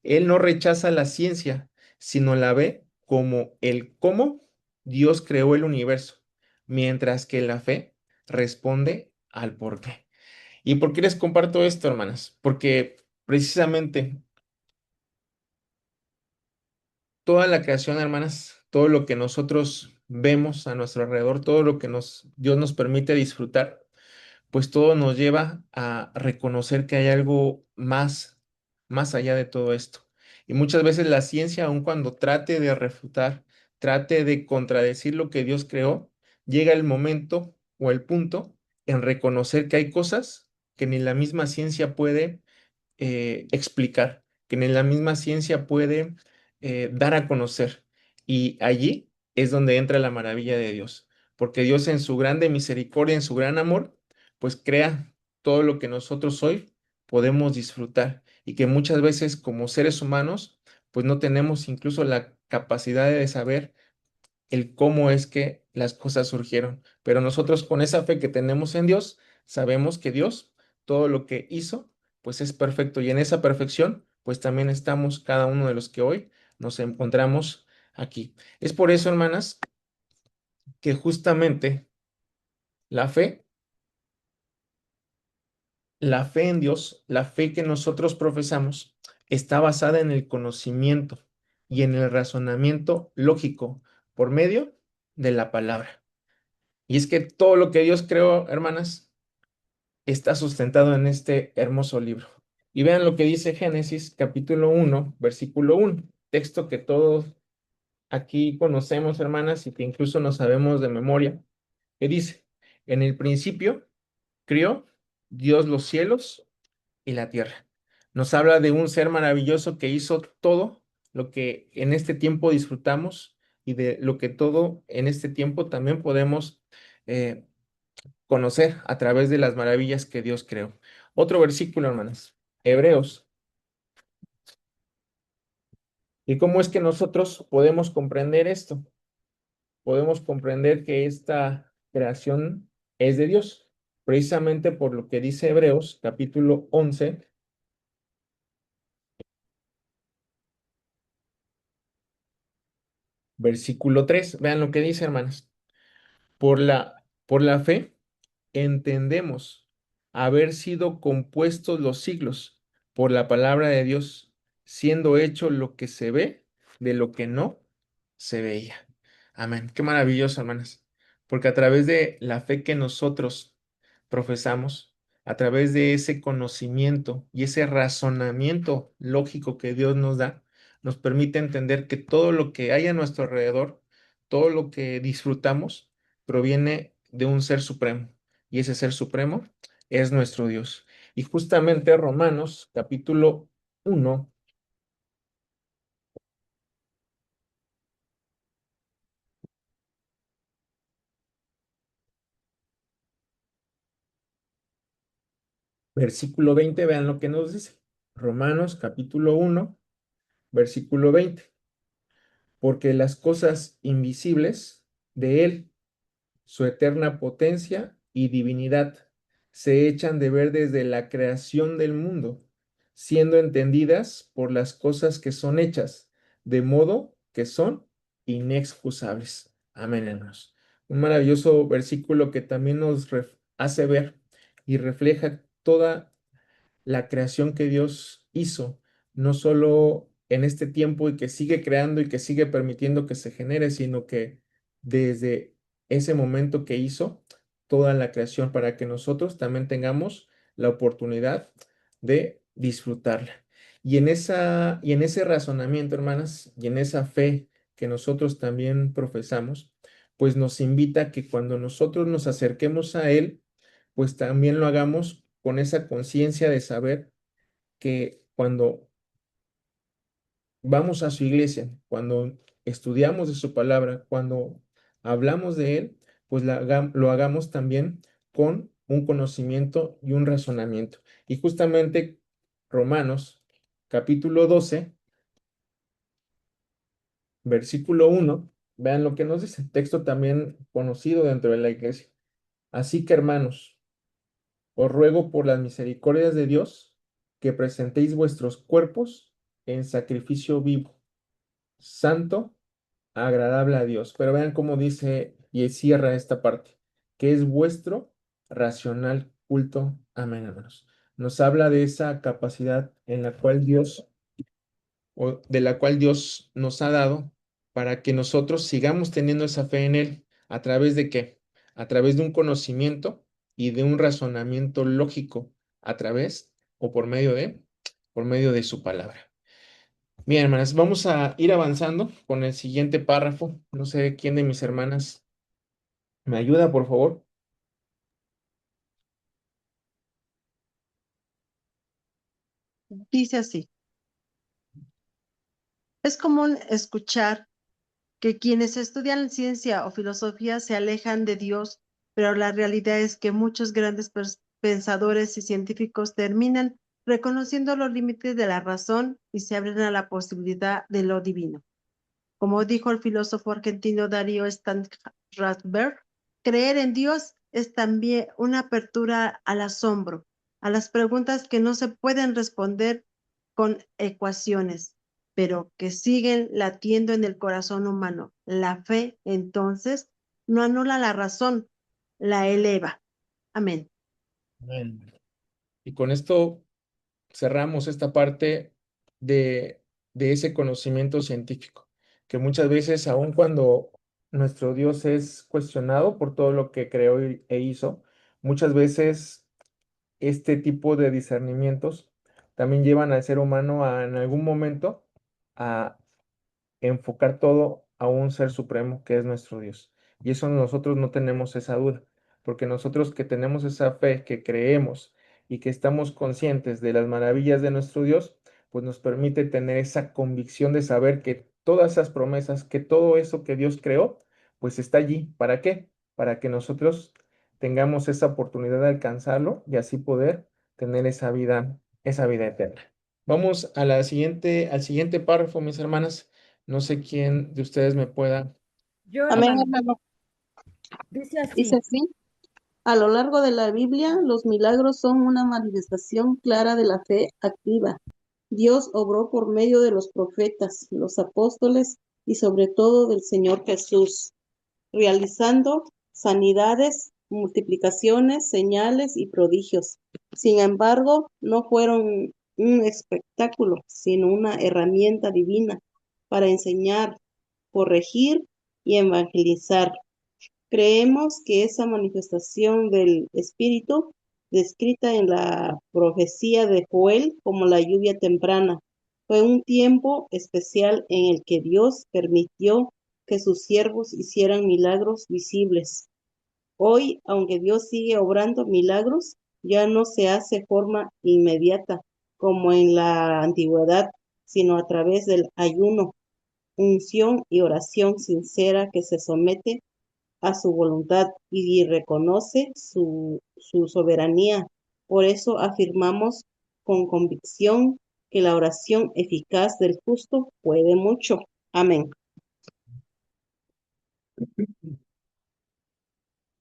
[SPEAKER 4] Él no rechaza la ciencia, sino la ve como el cómo Dios creó el universo, mientras que la fe responde al por qué. ¿Y por qué les comparto esto, hermanas? Porque precisamente toda la creación, hermanas, todo lo que nosotros vemos a nuestro alrededor, todo lo que Dios nos permite disfrutar, pues todo nos lleva a reconocer que hay algo más allá de todo esto. Y muchas veces la ciencia, aun cuando trate de refutar, trate de contradecir lo que Dios creó, llega el momento o el punto en reconocer que hay cosas que ni la misma ciencia puede explicar, que ni la misma ciencia puede dar a conocer. Y allí es donde entra la maravilla de Dios, porque Dios en su grande misericordia, en su gran amor, pues crea todo lo que nosotros hoy podemos disfrutar y que muchas veces como seres humanos, pues no tenemos incluso la capacidad de saber el cómo es que las cosas surgieron. Pero nosotros con esa fe que tenemos en Dios, sabemos que Dios, todo lo que hizo, pues es perfecto. Y en esa perfección, pues también estamos cada uno de los que hoy nos encontramos aquí. Es por eso, hermanas, que justamente la fe, la fe en Dios, la fe que nosotros profesamos, está basada en el conocimiento y en el razonamiento lógico por medio de la palabra. Y es que todo lo que Dios creó, hermanas, está sustentado en este hermoso libro. Y vean lo que dice Génesis capítulo 1, versículo 1, texto que todos aquí conocemos, hermanas, y que incluso no sabemos de memoria, que dice, en el principio crió Dios los cielos y la tierra. Nos habla de un ser maravilloso que hizo todo lo que en este tiempo disfrutamos y de lo que todo en este tiempo también podemos conocer a través de las maravillas que Dios creó. Otro versículo, hermanas, Hebreos. ¿Y cómo es que nosotros podemos comprender esto? Podemos comprender que esta creación es de Dios, precisamente por lo que dice Hebreos, capítulo 11, versículo 3. Vean lo que dice, hermanas. Por la fe entendemos haber sido compuestos los siglos por la palabra de Dios, siendo hecho lo que se ve de lo que no se veía. Amén. Qué maravilloso, hermanas. Porque a través de la fe que nosotros profesamos, a través de ese conocimiento y ese razonamiento lógico que Dios nos da, nos permite entender que todo lo que hay a nuestro alrededor, todo lo que disfrutamos, proviene de un ser supremo. Y ese ser supremo es nuestro Dios. Y justamente Romanos capítulo 1, versículo 20, vean lo que nos dice. Romanos capítulo 1, versículo 20. Porque las cosas invisibles de Él, su eterna potencia y divinidad, se echan de ver desde la creación del mundo, siendo entendidas por las cosas que son hechas, de modo que son inexcusables. Amén, hermanos. Un maravilloso versículo que también nos hace ver y refleja toda la creación que Dios hizo, no solo en este tiempo y que sigue creando y que sigue permitiendo que se genere, sino que desde ese momento que hizo toda la creación para que nosotros también tengamos la oportunidad de disfrutarla. Y en ese razonamiento, hermanas, y en esa fe que nosotros también profesamos, pues nos invita a que cuando nosotros nos acerquemos a Él, pues también lo hagamos con esa conciencia de saber que cuando vamos a su iglesia, cuando estudiamos de su palabra, cuando hablamos de Él, pues lo hagamos también con un conocimiento y un razonamiento. Y justamente Romanos capítulo 12, versículo 1, vean lo que nos dice, texto también conocido dentro de la iglesia. Así que, hermanos, os ruego por las misericordias de Dios que presentéis vuestros cuerpos en sacrificio vivo, santo, agradable a Dios. Pero vean cómo dice y cierra esta parte, que es vuestro racional culto. Amén, hermanos. Nos habla de esa capacidad en la cual Dios, o de la cual Dios nos ha dado para que nosotros sigamos teniendo esa fe en Él. ¿A través de qué? A través de un conocimiento y de un razonamiento lógico, a través o por medio de su palabra. Bien, hermanas, vamos a ir avanzando con el siguiente párrafo. No sé quién de mis hermanas me ayuda, por favor.
[SPEAKER 2] Dice así, es común escuchar que quienes estudian ciencia o filosofía se alejan de Dios, pero la realidad es que muchos grandes pensadores y científicos terminan reconociendo los límites de la razón y se abren a la posibilidad de lo divino. Como dijo el filósofo argentino Darío Stanrasberg, creer en Dios es también una apertura al asombro, a las preguntas que no se pueden responder con ecuaciones, pero que siguen latiendo en el corazón humano. La fe, entonces, no anula la razón, la eleva. Amén.
[SPEAKER 4] Amén. Y con esto cerramos esta parte de, de ese conocimiento científico, que muchas veces, aun cuando nuestro Dios es cuestionado por todo lo que creó e hizo, muchas veces este tipo de discernimientos también llevan al ser humano en algún momento a enfocar todo a un ser supremo que es nuestro Dios. Y eso nosotros no tenemos esa duda, porque nosotros que tenemos esa fe, que creemos y que estamos conscientes de las maravillas de nuestro Dios, pues nos permite tener esa convicción de saber que todas esas promesas, que todo eso que Dios creó, pues está allí. ¿Para qué? Para que nosotros tengamos esa oportunidad de alcanzarlo y así poder tener esa vida eterna. Vamos a al siguiente párrafo, mis hermanas. No sé quién de ustedes me pueda.
[SPEAKER 1] Yo,
[SPEAKER 3] Amén,
[SPEAKER 1] hermano,
[SPEAKER 3] hermano.
[SPEAKER 1] dice
[SPEAKER 3] Dice
[SPEAKER 1] así.
[SPEAKER 3] así. A lo largo de la Biblia, los milagros son una manifestación clara de la fe activa. Dios obró por medio de los profetas, los apóstoles y sobre todo del Señor Jesús, realizando sanidades, multiplicaciones, señales y prodigios. Sin embargo, no fueron un espectáculo, sino una herramienta divina para enseñar, corregir y evangelizar. Creemos que esa manifestación del Espíritu, descrita en la profecía de Joel como la lluvia temprana, fue un tiempo especial en el que Dios permitió que sus siervos hicieran milagros visibles. Hoy, aunque Dios sigue obrando milagros, ya no se hace de forma inmediata como en la antigüedad, sino a través del ayuno, unción y oración sincera que se somete a su voluntad y reconoce su soberanía. Por eso afirmamos con convicción que la oración eficaz del justo puede mucho. Amén.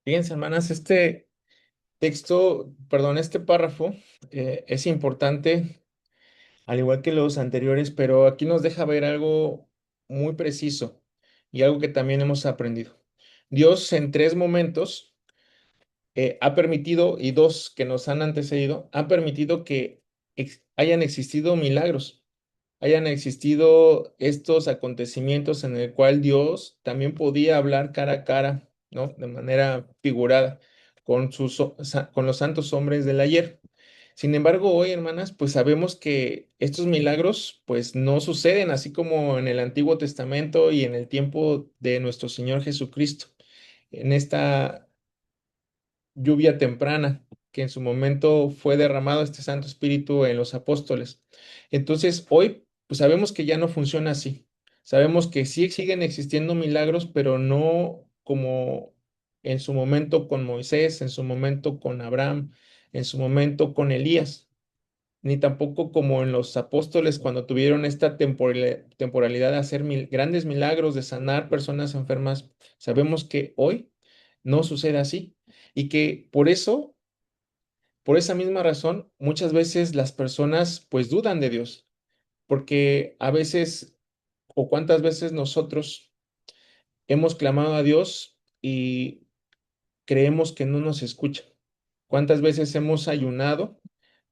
[SPEAKER 4] Fíjense, hermanas, este texto, perdón, este párrafo es importante, al igual que los anteriores, pero aquí nos deja ver algo muy preciso y algo que también hemos aprendido. Dios en tres momentos ha permitido, y dos que nos han antecedido, han permitido que hayan existido milagros, hayan existido estos acontecimientos en el cual Dios también podía hablar cara a cara, ¿no? De manera figurada con los santos hombres del ayer. Sin embargo, hoy, hermanas, pues sabemos que estos milagros pues no suceden así como en el Antiguo Testamento y en el tiempo de nuestro Señor Jesucristo. En esta lluvia temprana, que en su momento fue derramado este Santo Espíritu en los apóstoles. Entonces, hoy, pues sabemos que ya no funciona así. Sabemos que sí siguen existiendo milagros, pero no como en su momento con Moisés, en su momento con Abraham, en su momento con Elías, ni tampoco como en los apóstoles cuando tuvieron esta temporalidad de hacer grandes milagros, de sanar personas enfermas. Sabemos que hoy no sucede así y que por eso, por esa misma razón, muchas veces las personas pues dudan de Dios, porque a veces o cuántas veces nosotros hemos clamado a Dios y creemos que no nos escucha. ¿Cuántas veces hemos ayunado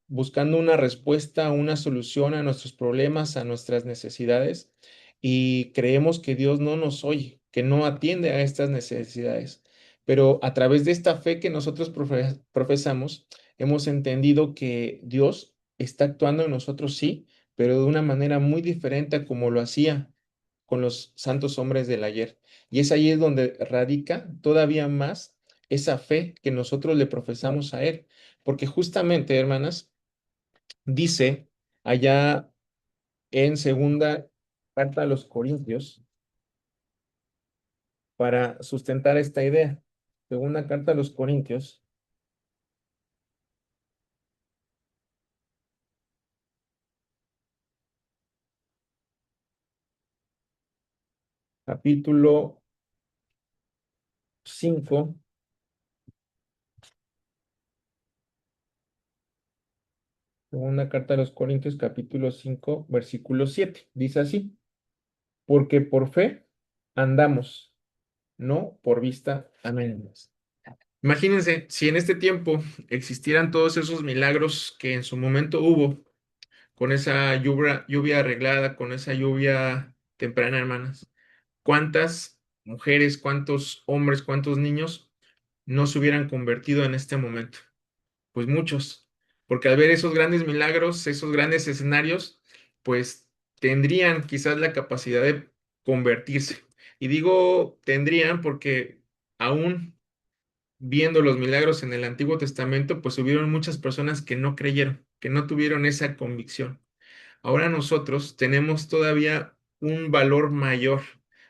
[SPEAKER 4] buscando una respuesta, una solución a nuestros problemas, a nuestras necesidades, y creemos que Dios no nos oye, que no atiende a estas necesidades? Pero a través de esta fe que nosotros profesamos, hemos entendido que Dios está actuando en nosotros, sí, pero de una manera muy diferente a como lo hacía con los santos hombres del ayer. Y es ahí es donde radica todavía más esa fe que nosotros le profesamos a Él. Porque justamente, hermanas, dice allá en segunda carta a los Corintios, para sustentar esta idea. Segunda carta a los Corintios, capítulo 5. Segunda carta a los Corintios, capítulo 5, versículo 7. Dice así: porque por fe andamos, no por vista. Amén. Imagínense si en este tiempo existieran todos esos milagros que en su momento hubo, con esa lluvia arreglada, con esa lluvia temprana, hermanas. ¿Cuántas mujeres, cuántos hombres, cuántos niños no se hubieran convertido en este momento? Pues muchos, porque al ver esos grandes milagros, esos grandes escenarios, pues tendrían quizás la capacidad de convertirse. Y digo tendrían porque aún viendo los milagros en el Antiguo Testamento, pues hubieron muchas personas que no creyeron, que no tuvieron esa convicción. Ahora nosotros tenemos todavía un valor mayor.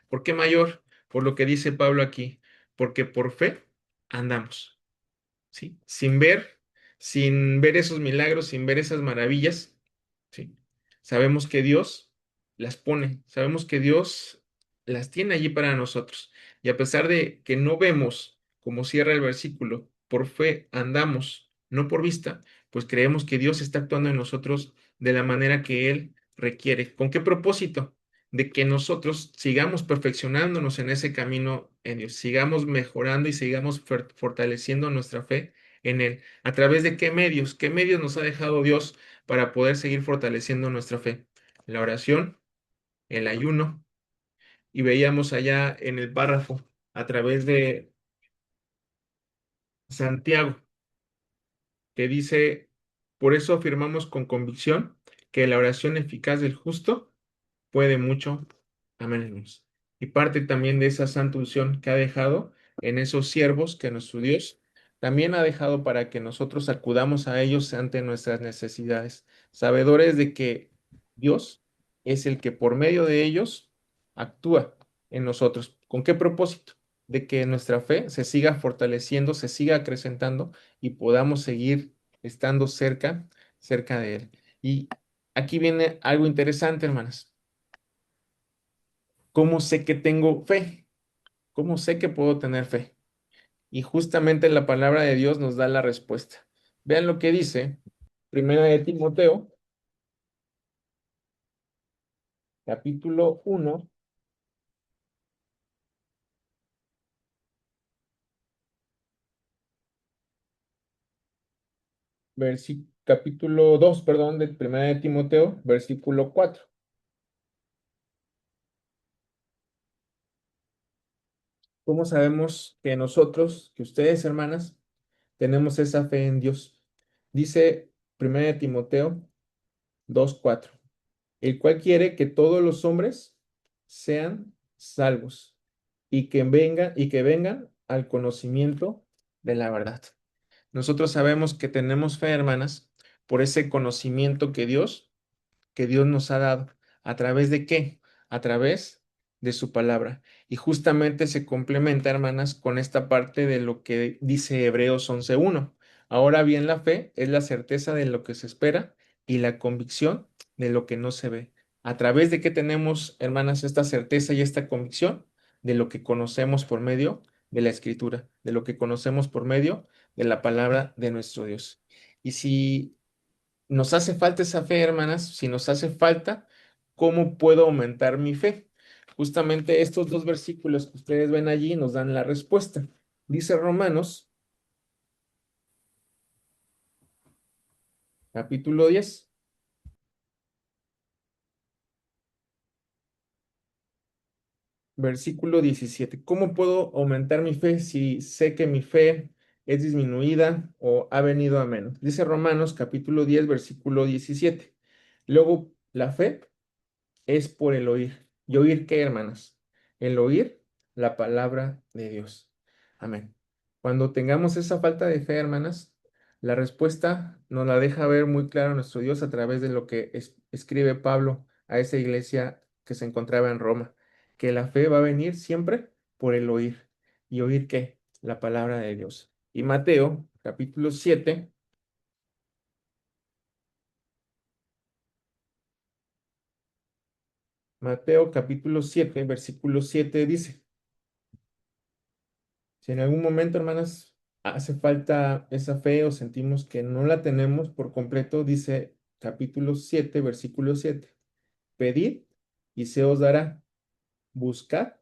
[SPEAKER 4] ¿Por qué mayor? Por lo que dice Pablo aquí, porque por fe andamos, ¿sí? Sin ver esos milagros, sin ver esas maravillas, ¿sí? Sabemos que Dios las pone, sabemos que Dios las tiene allí para nosotros. Y a pesar de que no vemos, como cierra el versículo, por fe andamos, no por vista, pues creemos que Dios está actuando en nosotros de la manera que Él requiere. ¿Con qué propósito? De que nosotros sigamos perfeccionándonos en ese camino en Dios, sigamos mejorando y sigamos fortaleciendo nuestra fe en Él. ¿A través de qué medios? ¿Qué medios nos ha dejado Dios para poder seguir fortaleciendo nuestra fe? La oración, el ayuno, y veíamos allá en el párrafo a través de Santiago, que dice: por eso afirmamos con convicción que la oración eficaz del justo puede mucho. Amén, hermanos. Y parte también de esa santa unción que ha dejado en esos siervos que nuestro Dios también ha dejado para que nosotros acudamos a ellos ante nuestras necesidades, sabedores de que Dios es el que por medio de ellos actúa en nosotros. ¿Con qué propósito? De que nuestra fe se siga fortaleciendo, se siga acrecentando y podamos seguir estando cerca de Él. Y aquí viene algo interesante, hermanas. ¿Cómo sé que tengo fe? ¿Cómo sé que puedo tener fe? Y justamente la palabra de Dios nos da la respuesta. Vean lo que dice Primera de Timoteo, capítulo 1, capítulo 2, perdón, de Primera de Timoteo, versículo 4. ¿Cómo sabemos que nosotros, que ustedes, hermanas, tenemos esa fe en Dios? Dice Primera de Timoteo 2:4, el cual quiere que todos los hombres sean salvos y que vengan al conocimiento de la verdad. Nosotros sabemos que tenemos fe, hermanas, por ese conocimiento que Dios nos ha dado. ¿A través de qué? A través de su palabra. Y justamente se complementa, hermanas, con esta parte de lo que dice Hebreos 11:1. Ahora bien, la fe es la certeza de lo que se espera y la convicción de lo que no se ve. ¿A través de qué tenemos, hermanas, esta certeza y esta convicción? De lo que conocemos por medio de la Escritura, de lo que conocemos por medio de la palabra de nuestro Dios. Y si nos hace falta esa fe, hermanas, si nos hace falta, ¿cómo puedo aumentar mi fe? justamente estos dos versículos que ustedes ven allí nos dan la respuesta. Dice Romanos, capítulo 10. Versículo 17. ¿Cómo puedo aumentar mi fe si sé que mi fe es disminuida o ha venido a menos? Dice Romanos capítulo 10, versículo 17. Luego, la fe es por el oír. ¿Y oír qué, hermanas? El oír la palabra de Dios. Amén. Cuando tengamos esa falta de fe, hermanas, la respuesta nos la deja ver muy claro nuestro Dios a través de lo que escribe Pablo a esa iglesia que se encontraba en Roma, que la fe va a venir siempre por el oír. ¿Y oír qué? La palabra de Dios. Y Mateo, capítulo 7. Mateo capítulo 7, versículo 7 dice, si en algún momento, hermanas, hace falta esa fe o sentimos que no la tenemos por completo, dice capítulo 7, versículo 7, pedid y se os dará, buscad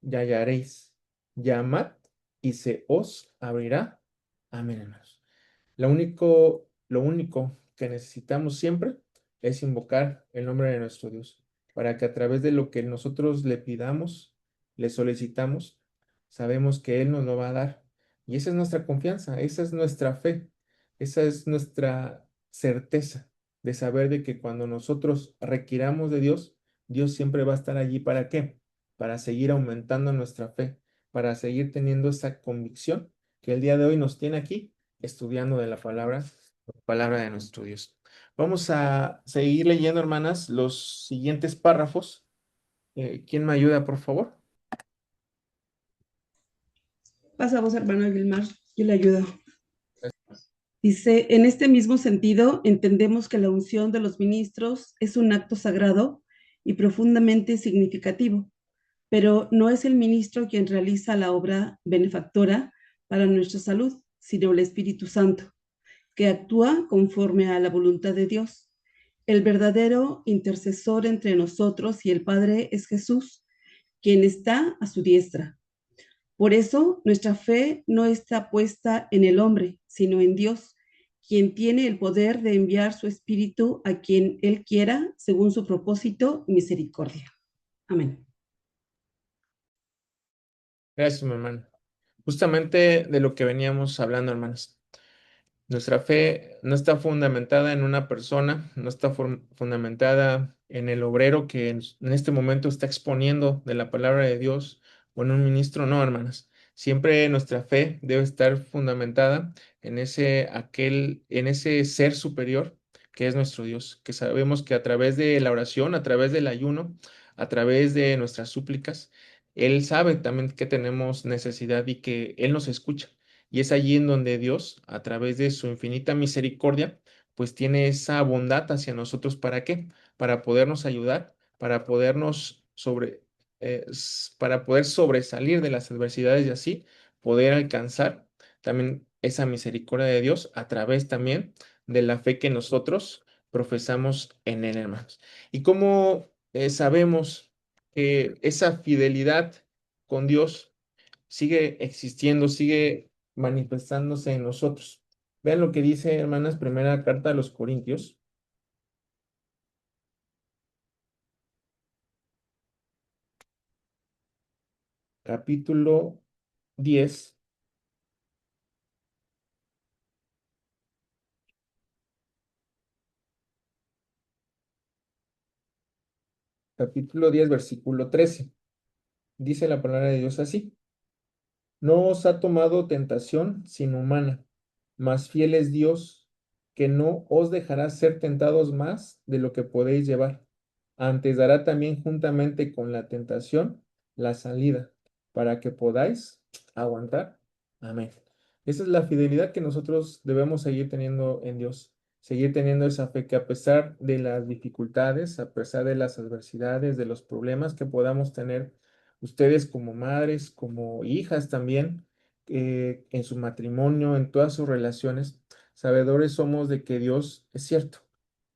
[SPEAKER 4] y hallaréis, llamad y se os abrirá. Amén, hermanos. Lo único que necesitamos siempre es invocar el nombre de nuestro Dios, para que a través de lo que nosotros le pidamos, le solicitamos, sabemos que Él nos lo va a dar. Y esa es nuestra confianza, esa es nuestra fe, esa es nuestra certeza de saber de que cuando nosotros requiramos de Dios, Dios siempre va a estar allí. ¿Para qué? Para seguir aumentando nuestra fe, para seguir teniendo esa convicción que el día de hoy nos tiene aquí estudiando de la palabra de nuestro Dios. Vamos a seguir leyendo, hermanas, los siguientes párrafos. ¿Quién me ayuda, por favor?
[SPEAKER 8] Pasamos, hermano Gilmar, yo le ayudo. Dice, en este mismo sentido, entendemos que la unción de los ministros es un acto sagrado y profundamente significativo, pero no es el ministro quien realiza la obra benefactora para nuestra salud, sino el Espíritu Santo, que actúa conforme a la voluntad de Dios. El verdadero intercesor entre nosotros y el Padre es Jesús, quien está a su diestra. Por eso, nuestra fe no está puesta en el hombre, sino en Dios, quien tiene el poder de enviar su Espíritu a quien Él quiera, según su propósito y misericordia. Amén.
[SPEAKER 4] Gracias, mi hermano. Justamente de lo que veníamos hablando, hermanas. Nuestra fe no está fundamentada en una persona, no está fundamentada en el obrero que en este momento está exponiendo de la palabra de Dios o en un ministro, no, hermanas. Siempre nuestra fe debe estar fundamentada en ese ser superior que es nuestro Dios, que sabemos que a través de la oración, a través del ayuno, a través de nuestras súplicas, Él sabe también que tenemos necesidad y que Él nos escucha. Y es allí en donde Dios, a través de su infinita misericordia, pues tiene esa bondad hacia nosotros. ¿Para qué? Para podernos ayudar, para poder sobresalir de las adversidades y así poder alcanzar también esa misericordia de Dios a través también de la fe que nosotros profesamos en Él, hermanos. Y cómo sabemos que esa fidelidad con Dios sigue existiendo, sigue manifestándose en nosotros. Vean lo que dice, hermanas, primera carta a los Corintios, capítulo 10, versículo 13. Dice la palabra de Dios así: no os ha tomado tentación sino humana, mas fiel es Dios, que no os dejará ser tentados más de lo que podéis llevar. Antes dará también juntamente con la tentación la salida, para que podáis aguantar. Amén. Esa es la fidelidad que nosotros debemos seguir teniendo en Dios, seguir teniendo esa fe que a pesar de las dificultades, a pesar de las adversidades, de los problemas que podamos tener, ustedes como madres, como hijas también, en su matrimonio, en todas sus relaciones, sabedores somos de que Dios es cierto,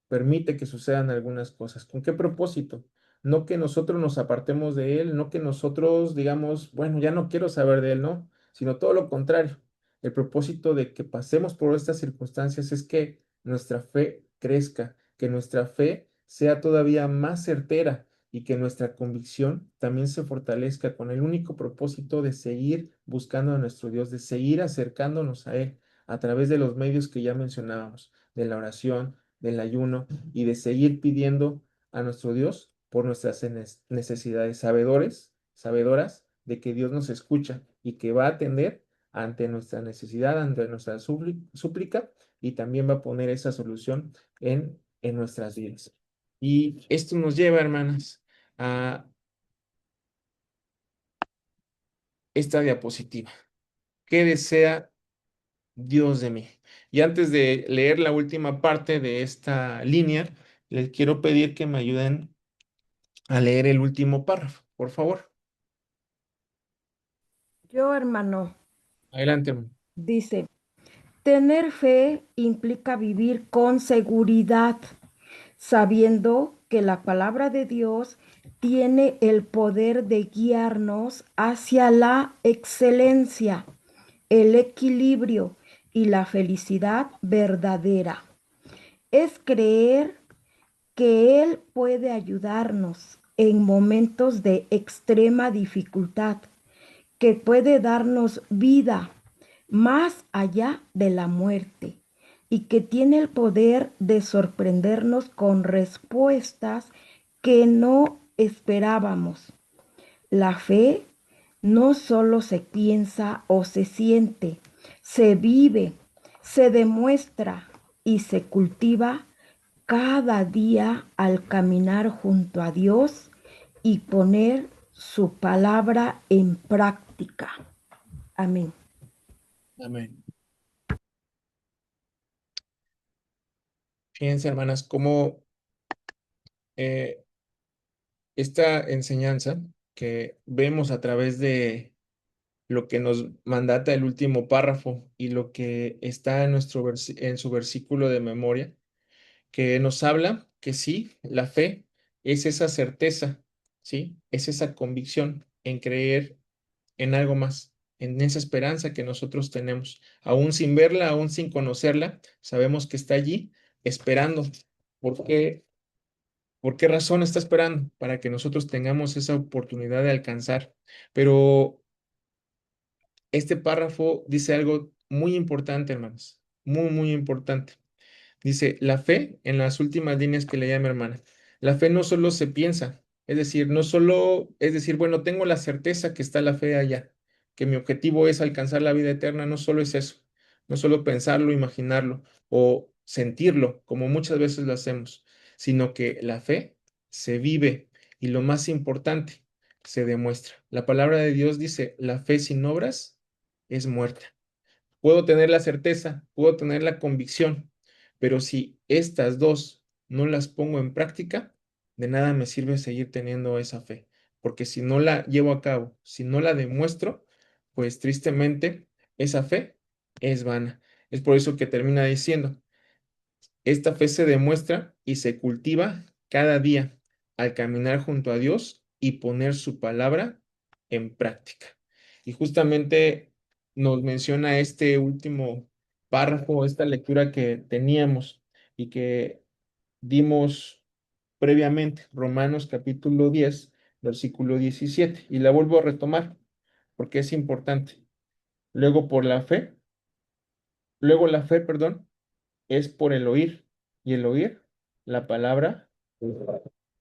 [SPEAKER 4] permite que sucedan algunas cosas. ¿Con qué propósito? no que nosotros nos apartemos de Él, no que nosotros digamos, bueno, ya no quiero saber de Él, no, sino todo lo contrario. El propósito de que pasemos por estas circunstancias es que nuestra fe crezca, que nuestra fe sea todavía más certera y que nuestra convicción también se fortalezca con el único propósito de seguir buscando a nuestro Dios, de seguir acercándonos a Él a través de los medios que ya mencionábamos, de la oración, del ayuno y de seguir pidiendo a nuestro Dios por nuestras necesidades, sabedoras de que Dios nos escucha y que va a atender ante nuestra necesidad, ante nuestra súplica y también va a poner esa solución en nuestras vidas. Y esto nos lleva, hermanas, a esta diapositiva. ¿Qué desea Dios de mí? Y antes de leer la última parte de esta línea, les quiero pedir que me ayuden a leer el último párrafo, por favor.
[SPEAKER 9] Yo, hermano,
[SPEAKER 4] Adelante, hermano.
[SPEAKER 9] dice, tener fe implica vivir con seguridad, sabiendo que la palabra de Dios tiene el poder de guiarnos hacia la excelencia, el equilibrio y la felicidad verdadera. Es creer que Él puede ayudarnos en momentos de extrema dificultad, que puede darnos vida más allá de la muerte y que tiene el poder de sorprendernos con respuestas que no esperábamos. La fe no solo se piensa o se siente, se vive, se demuestra y se cultiva cada día al caminar junto a Dios y poner su palabra en práctica. Amén.
[SPEAKER 4] Amén. Fíjense, hermanas, cómo esta enseñanza que vemos a través de lo que nos mandata el último párrafo y lo que está en en su versículo de memoria, que nos habla que sí, la fe es esa certeza, ¿sí? Es esa convicción en creer en algo más, en esa esperanza que nosotros tenemos, aún sin verla, aún sin conocerla, sabemos que está allí esperando. ¿Por qué? ¿Por qué razón está esperando? Para que nosotros tengamos esa oportunidad de alcanzar. Pero este párrafo dice algo muy importante, hermanos, muy, muy importante. Dice, la fe, en las últimas líneas que leía mi hermana, la fe no solo se piensa, es decir, no solo, es decir, bueno, tengo la certeza que está la fe allá, que mi objetivo es alcanzar la vida eterna, no solo es eso, no solo pensarlo, imaginarlo o sentirlo, como muchas veces lo hacemos, sino que la fe se vive y lo más importante, se demuestra. La palabra de Dios dice, la fe sin obras es muerta. Puedo tener la certeza, puedo tener la convicción, pero si estas dos no las pongo en práctica, de nada me sirve seguir teniendo esa fe, porque si no la llevo a cabo, si no la demuestro, pues tristemente esa fe es vana. Es por eso que termina diciendo, esta fe se demuestra y se cultiva cada día al caminar junto a Dios y poner su palabra en práctica. Y justamente nos menciona este último párrafo, esta lectura que teníamos y que dimos previamente, Romanos capítulo 10, versículo 17, y la vuelvo a retomar porque es importante. Luego por la fe, luego la fe, perdón, es por el oír, y el oír la palabra.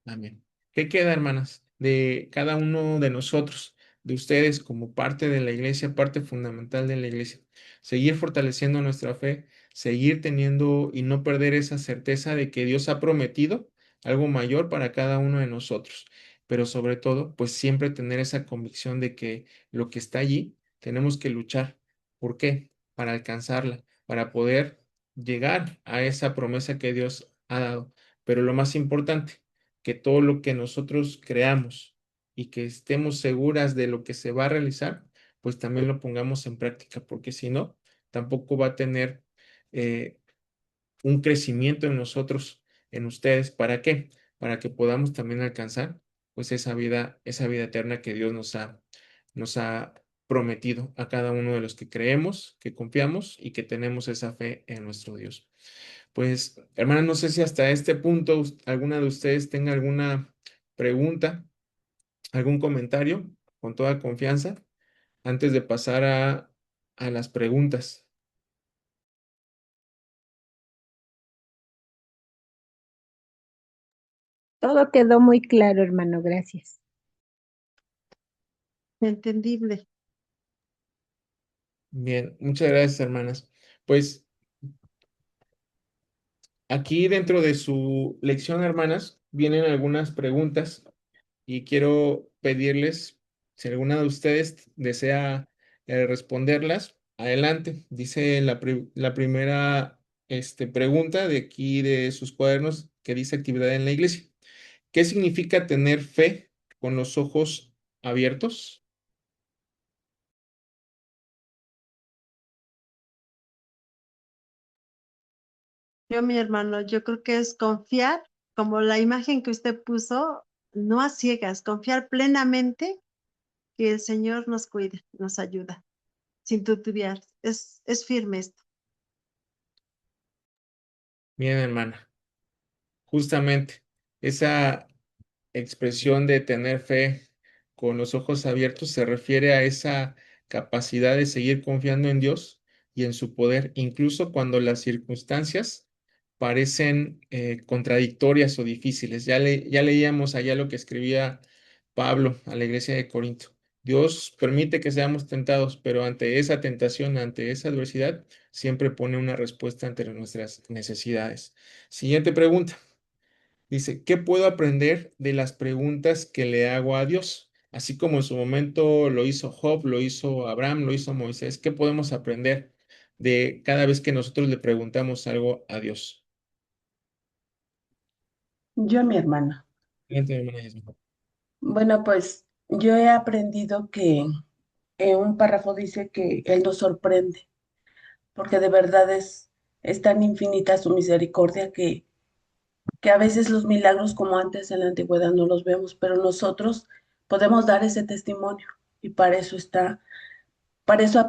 [SPEAKER 4] Amén. ¿Qué queda, hermanas, de cada uno de nosotros, de ustedes como parte de la iglesia, parte fundamental de la iglesia? Seguir fortaleciendo nuestra fe, seguir teniendo y no perder esa certeza de que Dios ha prometido algo mayor para cada uno de nosotros, pero sobre todo, pues siempre tener esa convicción de que lo que está allí, tenemos que luchar. ¿Por qué? Para alcanzarla, para poder llegar a esa promesa que Dios ha dado. Pero lo más importante, que todo lo que nosotros creamos y que estemos seguras de lo que se va a realizar, pues también lo pongamos en práctica, porque si no, tampoco va a tener eh, un crecimiento en nosotros, en ustedes. ¿Para qué? Para que podamos también alcanzar pues esa vida eterna que Dios nos ha prometido a cada uno de los que creemos, que confiamos y que tenemos esa fe en nuestro Dios. Pues, hermanas, no sé si hasta este punto alguna de ustedes tenga alguna pregunta, algún comentario, con toda confianza, antes de pasar a las preguntas.
[SPEAKER 6] Todo quedó muy claro, hermano, gracias.
[SPEAKER 2] Entendible.
[SPEAKER 4] Bien, muchas gracias, hermanas. Pues aquí dentro de su lección, hermanas, vienen algunas preguntas y quiero pedirles, si alguna de ustedes desea responderlas, adelante. Dice la primera pregunta de aquí de sus cuadernos que dice actividad en la iglesia. ¿Qué significa tener fe con los ojos abiertos?
[SPEAKER 2] Mi hermano, yo creo que es confiar, como la imagen que usted puso, no a ciegas, confiar plenamente que el Señor nos cuide, nos ayuda, sin titubear. Es firme esto.
[SPEAKER 4] Bien, hermana. Justamente esa expresión de tener fe con los ojos abiertos se refiere a esa capacidad de seguir confiando en Dios y en su poder, incluso cuando las circunstancias parecen contradictorias o difíciles. Ya leíamos allá lo que escribía Pablo a la iglesia de Corinto. Dios permite que seamos tentados, pero ante esa tentación, ante esa adversidad, siempre pone una respuesta ante nuestras necesidades. Siguiente pregunta. Dice, ¿qué puedo aprender de las preguntas que le hago a Dios? Así como en su momento lo hizo Job, lo hizo Abraham, lo hizo Moisés. ¿Qué podemos aprender de cada vez que nosotros le preguntamos algo a Dios?
[SPEAKER 7] Yo, mi hermana.
[SPEAKER 4] Siguiente, hermana Yasmin.
[SPEAKER 7] Bueno, pues yo he aprendido que en un párrafo dice que Él nos sorprende, porque de verdad es tan infinita su misericordia que a veces los milagros como antes en la antigüedad no los vemos, pero nosotros podemos dar ese testimonio y para eso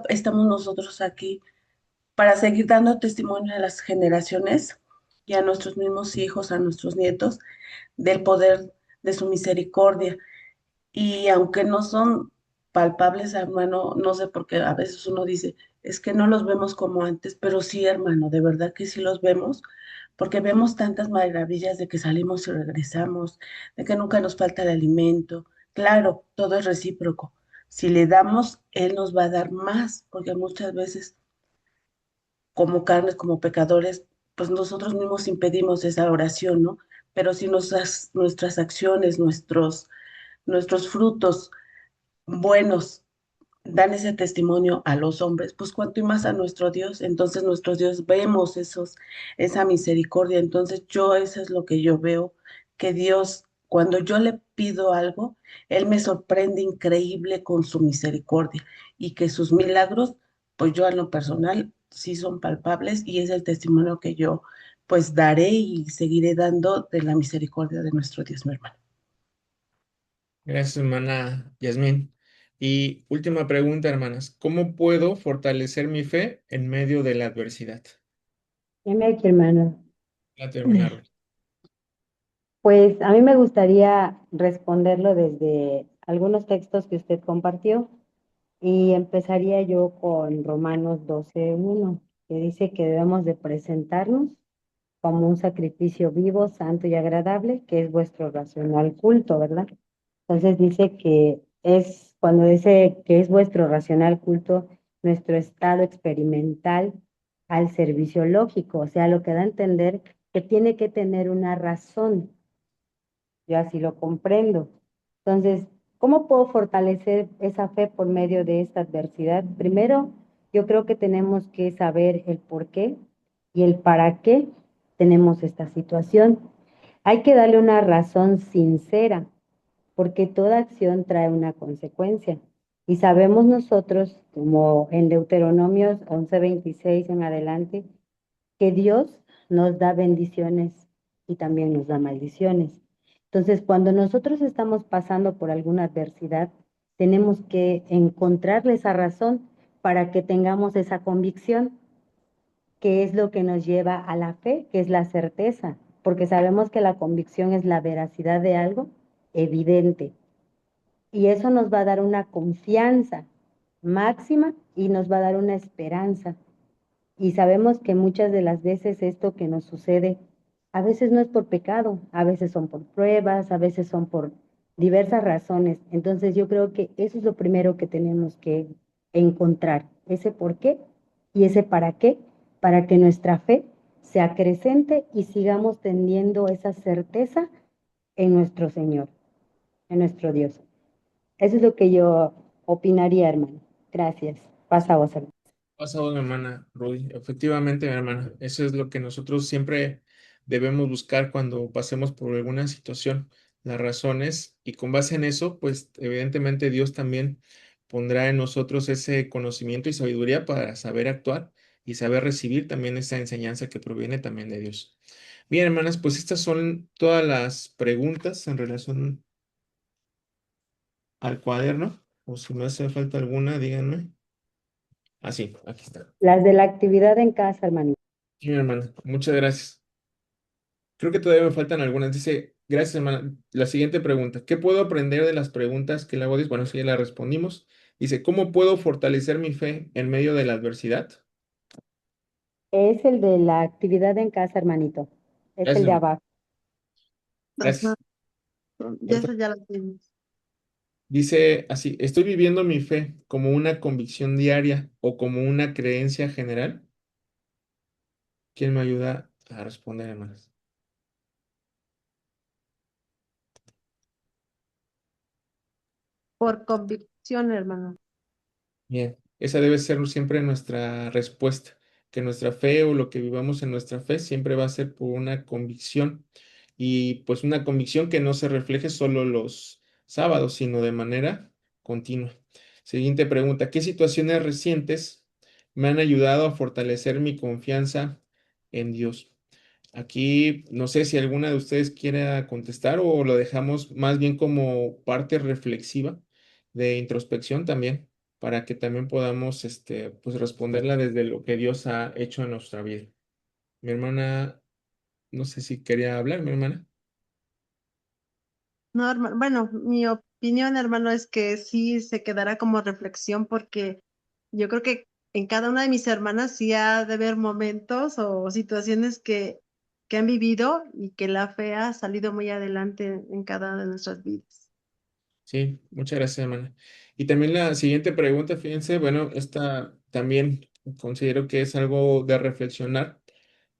[SPEAKER 7] estamos nosotros aquí, para seguir dando testimonio a las generaciones y a nuestros mismos hijos, a nuestros nietos, del poder de su misericordia. Y aunque no son palpables, hermano, no sé por qué a veces uno dice, es que no los vemos como antes, pero sí, hermano, de verdad que sí los vemos, porque vemos tantas maravillas de que salimos y regresamos, de que nunca nos falta el alimento. Claro, todo es recíproco. Si le damos, Él nos va a dar más, porque muchas veces como carnes, como pecadores, pues nosotros mismos impedimos esa oración, ¿no? Pero si nuestras acciones, nuestros frutos buenos dan ese testimonio a los hombres, pues cuanto y más a nuestro Dios. Entonces nuestro Dios vemos esa misericordia. Entonces eso es lo que yo veo, que Dios, cuando yo le pido algo, Él me sorprende increíble con su misericordia y que sus milagros, pues yo en lo personal sí son palpables y es el testimonio que yo pues daré y seguiré dando de la misericordia de nuestro Dios, mi hermano.
[SPEAKER 4] Gracias, hermana Yasmín. Y última pregunta, hermanas. ¿Cómo puedo fortalecer mi fe en medio de la adversidad?
[SPEAKER 5] Dime aquí, hermano.
[SPEAKER 4] A terminarlo.
[SPEAKER 5] Pues a mí me gustaría responderlo desde algunos textos que usted compartió y empezaría yo con Romanos 12:1, que dice que debemos de presentarnos como un sacrificio vivo, santo y agradable, que es vuestro racional culto, ¿verdad? Entonces dice que es, cuando dice que es vuestro racional culto, nuestro estado experimental al servicio lógico, o sea, lo que da a entender que tiene que tener una razón. Yo así lo comprendo. Entonces, ¿cómo puedo fortalecer esa fe por medio de esta adversidad? Primero, yo creo que tenemos que saber el por qué y el para qué tenemos esta situación. Hay que darle una razón sincera, porque toda acción trae una consecuencia. Y sabemos nosotros, como en Deuteronomios 11:26 en adelante, que Dios nos da bendiciones y también nos da maldiciones. Entonces, cuando nosotros estamos pasando por alguna adversidad, tenemos que encontrarle esa razón para que tengamos esa convicción, que es lo que nos lleva a la fe, que es la certeza, porque sabemos que la convicción es la veracidad de algo evidente. Y eso nos va a dar una confianza máxima y nos va a dar una esperanza. Y sabemos que muchas de las veces esto que nos sucede, a veces no es por pecado, a veces son por pruebas, a veces son por diversas razones. Entonces yo creo que eso es lo primero que tenemos que encontrar, ese por qué y ese para qué, para que nuestra fe se acrecente y sigamos teniendo esa certeza en nuestro Señor, en nuestro Dios. Eso es lo que yo opinaría, hermano. Gracias. Pasa a vos, hermano.
[SPEAKER 4] Pasado, mi hermana Rudy. Efectivamente, mi hermana, eso es lo que nosotros siempre debemos buscar cuando pasemos por alguna situación, las razones, y con base en eso, pues evidentemente Dios también pondrá en nosotros ese conocimiento y sabiduría para saber actuar y saber recibir también esa enseñanza que proviene también de Dios. Bien, hermanas, pues estas son todas las preguntas en relación al cuaderno, o si me hace falta alguna, díganme. Ah, sí, aquí está.
[SPEAKER 5] Las de la actividad en casa, hermanito.
[SPEAKER 4] Sí, mi hermana, muchas gracias. Creo que todavía me faltan algunas. Dice, gracias, hermana. La siguiente pregunta, ¿qué puedo aprender de las preguntas que le hago? Bueno, sí, ya la respondimos. Dice, ¿cómo puedo fortalecer mi fe en medio de la adversidad?
[SPEAKER 5] Es el de la actividad en casa, hermanito. Es
[SPEAKER 4] Gracias,
[SPEAKER 5] el de
[SPEAKER 4] hermana.
[SPEAKER 5] abajo.
[SPEAKER 2] Ajá,
[SPEAKER 4] Gracias.
[SPEAKER 2] ya eso ya lo tenemos.
[SPEAKER 4] Dice así, ¿estoy viviendo mi fe como una convicción diaria o como una creencia general? ¿Quién me ayuda a responder, hermanas?
[SPEAKER 2] Por convicción, hermano.
[SPEAKER 4] Bien, esa debe ser siempre nuestra respuesta, que nuestra fe o lo que vivamos en nuestra fe siempre va a ser por una convicción y pues una convicción que no se refleje solo los sábados, sino de manera continua. Siguiente pregunta, ¿qué situaciones recientes me han ayudado a fortalecer mi confianza en Dios? Aquí no sé si alguna de ustedes quiera contestar o lo dejamos más bien como parte reflexiva de introspección también, para que también podamos pues responderla desde lo que Dios ha hecho en nuestra vida. Mi hermana, no sé si quería hablar, mi hermana.
[SPEAKER 2] No, hermano, bueno, mi opinión, hermano, es que sí se quedará como reflexión porque yo creo que en cada una de mis hermanas sí ha de haber momentos o situaciones que han vivido y que la fe ha salido muy adelante en cada una de nuestras vidas.
[SPEAKER 4] Sí, muchas gracias, hermana. Y también la siguiente pregunta, fíjense, bueno, esta también considero que es algo de reflexionar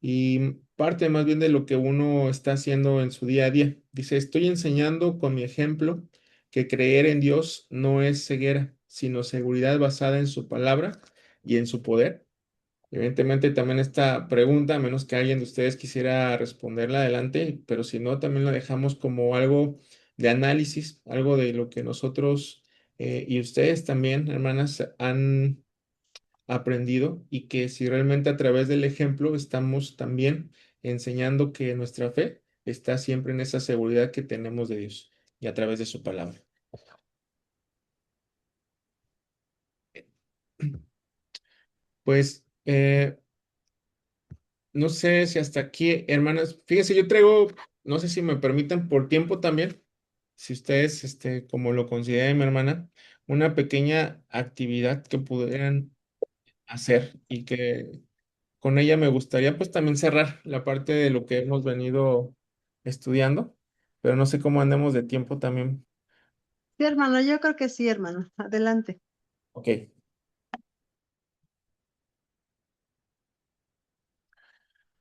[SPEAKER 4] y parte más bien de lo que uno está haciendo en su día a día. Dice, estoy enseñando con mi ejemplo que creer en Dios no es ceguera, sino seguridad basada en su palabra y en su poder. Evidentemente también esta pregunta, a menos que alguien de ustedes quisiera responderla adelante, pero si no, también la dejamos como algo de análisis, algo de lo que nosotros y ustedes también, hermanas, han aprendido y que si realmente a través del ejemplo estamos también enseñando que nuestra fe está siempre en esa seguridad que tenemos de Dios y a través de su palabra. Pues no sé si hasta aquí, hermanas, fíjense, yo traigo, no sé si me permiten por tiempo también, si ustedes, como lo consideren, mi hermana, una pequeña actividad que pudieran hacer y que con ella me gustaría pues también cerrar la parte de lo que hemos venido estudiando, pero no sé cómo andemos de tiempo también.
[SPEAKER 2] Sí, hermano, yo creo que sí, hermano. Adelante.
[SPEAKER 4] Ok,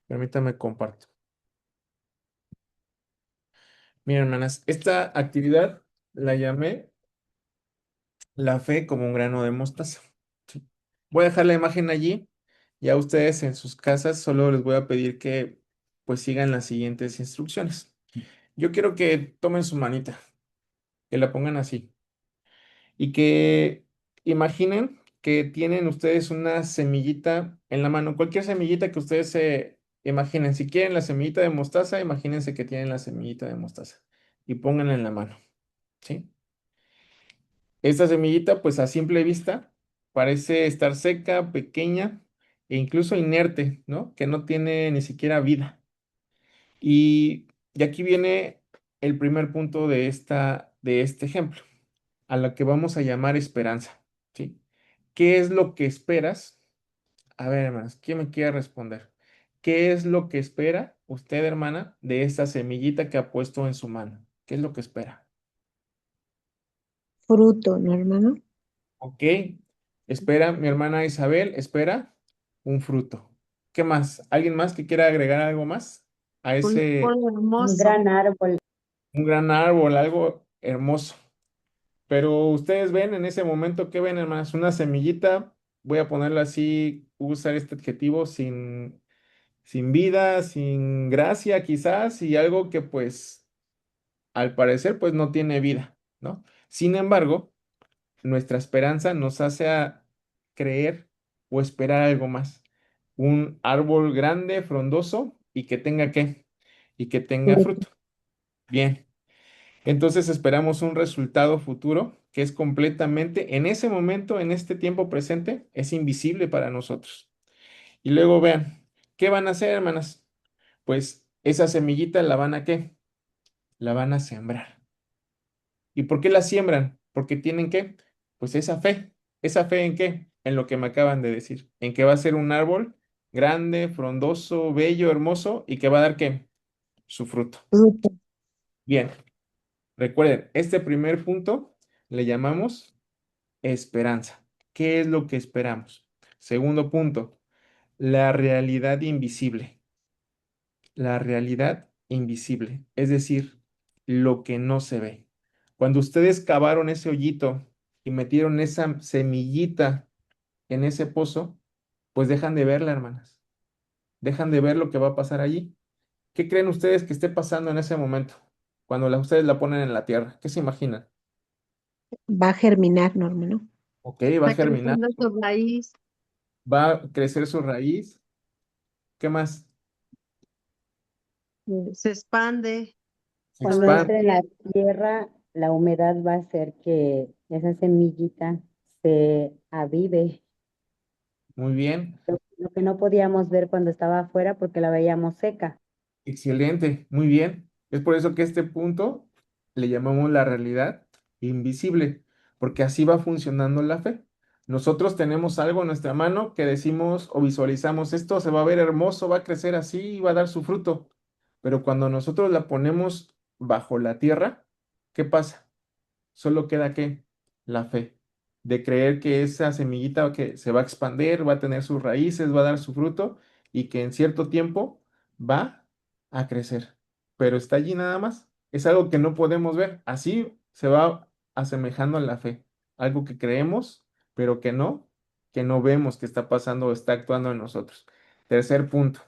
[SPEAKER 4] permítame comparto. Miren, hermanas, esta actividad la llamé La fe como un grano de mostaza. Sí. Voy a dejar la imagen allí. Ya ustedes en sus casas solo les voy a pedir que pues sigan las siguientes instrucciones. Yo quiero que tomen su manita, que la pongan así y que imaginen que tienen ustedes una semillita en la mano, cualquier semillita que ustedes se imaginen. Si quieren la semillita de mostaza, imagínense que tienen la semillita de mostaza. y pónganla en la mano, ¿sí? Esta semillita, pues a simple vista, parece estar seca, pequeña e incluso inerte, ¿no? Que no tiene ni siquiera vida. Y aquí viene el primer punto de este ejemplo, a lo que vamos a llamar esperanza, ¿sí? ¿Qué es lo que esperas? A ver, hermanas, ¿quién me quiere responder? ¿Qué es lo que espera usted, hermana, de esta semillita que ha puesto en su mano? ¿Qué es lo que espera?
[SPEAKER 6] Fruto, ¿no, hermano?
[SPEAKER 4] Ok, espera, mi hermana Isabel, espera un fruto. ¿Qué más? ¿Alguien más que quiera agregar algo más a
[SPEAKER 2] Un
[SPEAKER 4] ese,
[SPEAKER 2] árbol
[SPEAKER 5] Un
[SPEAKER 2] hermoso.
[SPEAKER 5] gran árbol.
[SPEAKER 4] un gran árbol, algo hermoso? Pero ustedes ven en ese momento, ¿qué ven, hermanas? Una semillita, voy a ponerla así, usar este adjetivo sin vida, sin gracia quizás, y algo que pues al parecer pues no tiene vida, ¿no? Sin embargo, nuestra esperanza nos hace a creer o esperar algo más. Un árbol grande, frondoso y que tenga qué, y que tenga
[SPEAKER 5] Fruto.
[SPEAKER 4] fruto. Bien, entonces esperamos un resultado futuro que es completamente, en ese momento, en este tiempo presente, es invisible para nosotros. Y luego vean, ¿qué van a hacer, hermanas? Pues esa semillita la van a ¿qué? La van a sembrar. ¿Y por qué la siembran? Porque tienen ¿qué? Pues esa fe. ¿Esa fe en qué? En lo que me acaban de decir. En que va a ser un árbol grande, frondoso, bello, hermoso y que va a dar ¿qué? Su fruto.
[SPEAKER 6] Fruto.
[SPEAKER 4] Bien, recuerden, este primer punto le llamamos esperanza. ¿Qué es lo que esperamos? Segundo punto, la realidad invisible. La realidad invisible, es decir, lo que no se ve. Cuando ustedes cavaron ese hoyito y metieron esa semillita en ese pozo, pues dejan de verla, hermanas. Dejan de ver lo que va a pasar allí. ¿Qué creen ustedes que esté pasando en ese momento? Cuando ustedes la ponen en la tierra. ¿Qué se imaginan?
[SPEAKER 6] Va a germinar, ¿no, hermano?
[SPEAKER 4] Ok, va a
[SPEAKER 2] Está
[SPEAKER 4] germinar,
[SPEAKER 2] creciendo su raíz,
[SPEAKER 4] va a crecer su raíz. ¿Qué más?
[SPEAKER 2] se expande,
[SPEAKER 4] Se
[SPEAKER 5] Cuando
[SPEAKER 2] toma la
[SPEAKER 5] entre en
[SPEAKER 4] expande.
[SPEAKER 5] la
[SPEAKER 2] tierra.
[SPEAKER 5] tierra, la humedad va a hacer que esa semillita se avive.
[SPEAKER 4] Muy bien.
[SPEAKER 5] Lo que no podíamos ver cuando estaba afuera porque la veíamos seca.
[SPEAKER 4] Excelente, muy bien. Es por eso que este punto le llamamos la realidad invisible, porque así va funcionando la fe. Nosotros tenemos algo en nuestra mano que decimos o visualizamos, esto se va a ver hermoso, va a crecer así y va a dar su fruto. Pero cuando nosotros la ponemos bajo la tierra, ¿qué pasa? Solo queda ¿qué? La fe de creer que esa semillita que se va a expandir, va a tener sus raíces, va a dar su fruto y que en cierto tiempo va a crecer. Pero está allí nada más. Es algo que no podemos ver. Así se va asemejando a la fe. Algo que creemos, pero que no vemos que está pasando o está actuando en nosotros. Tercer punto,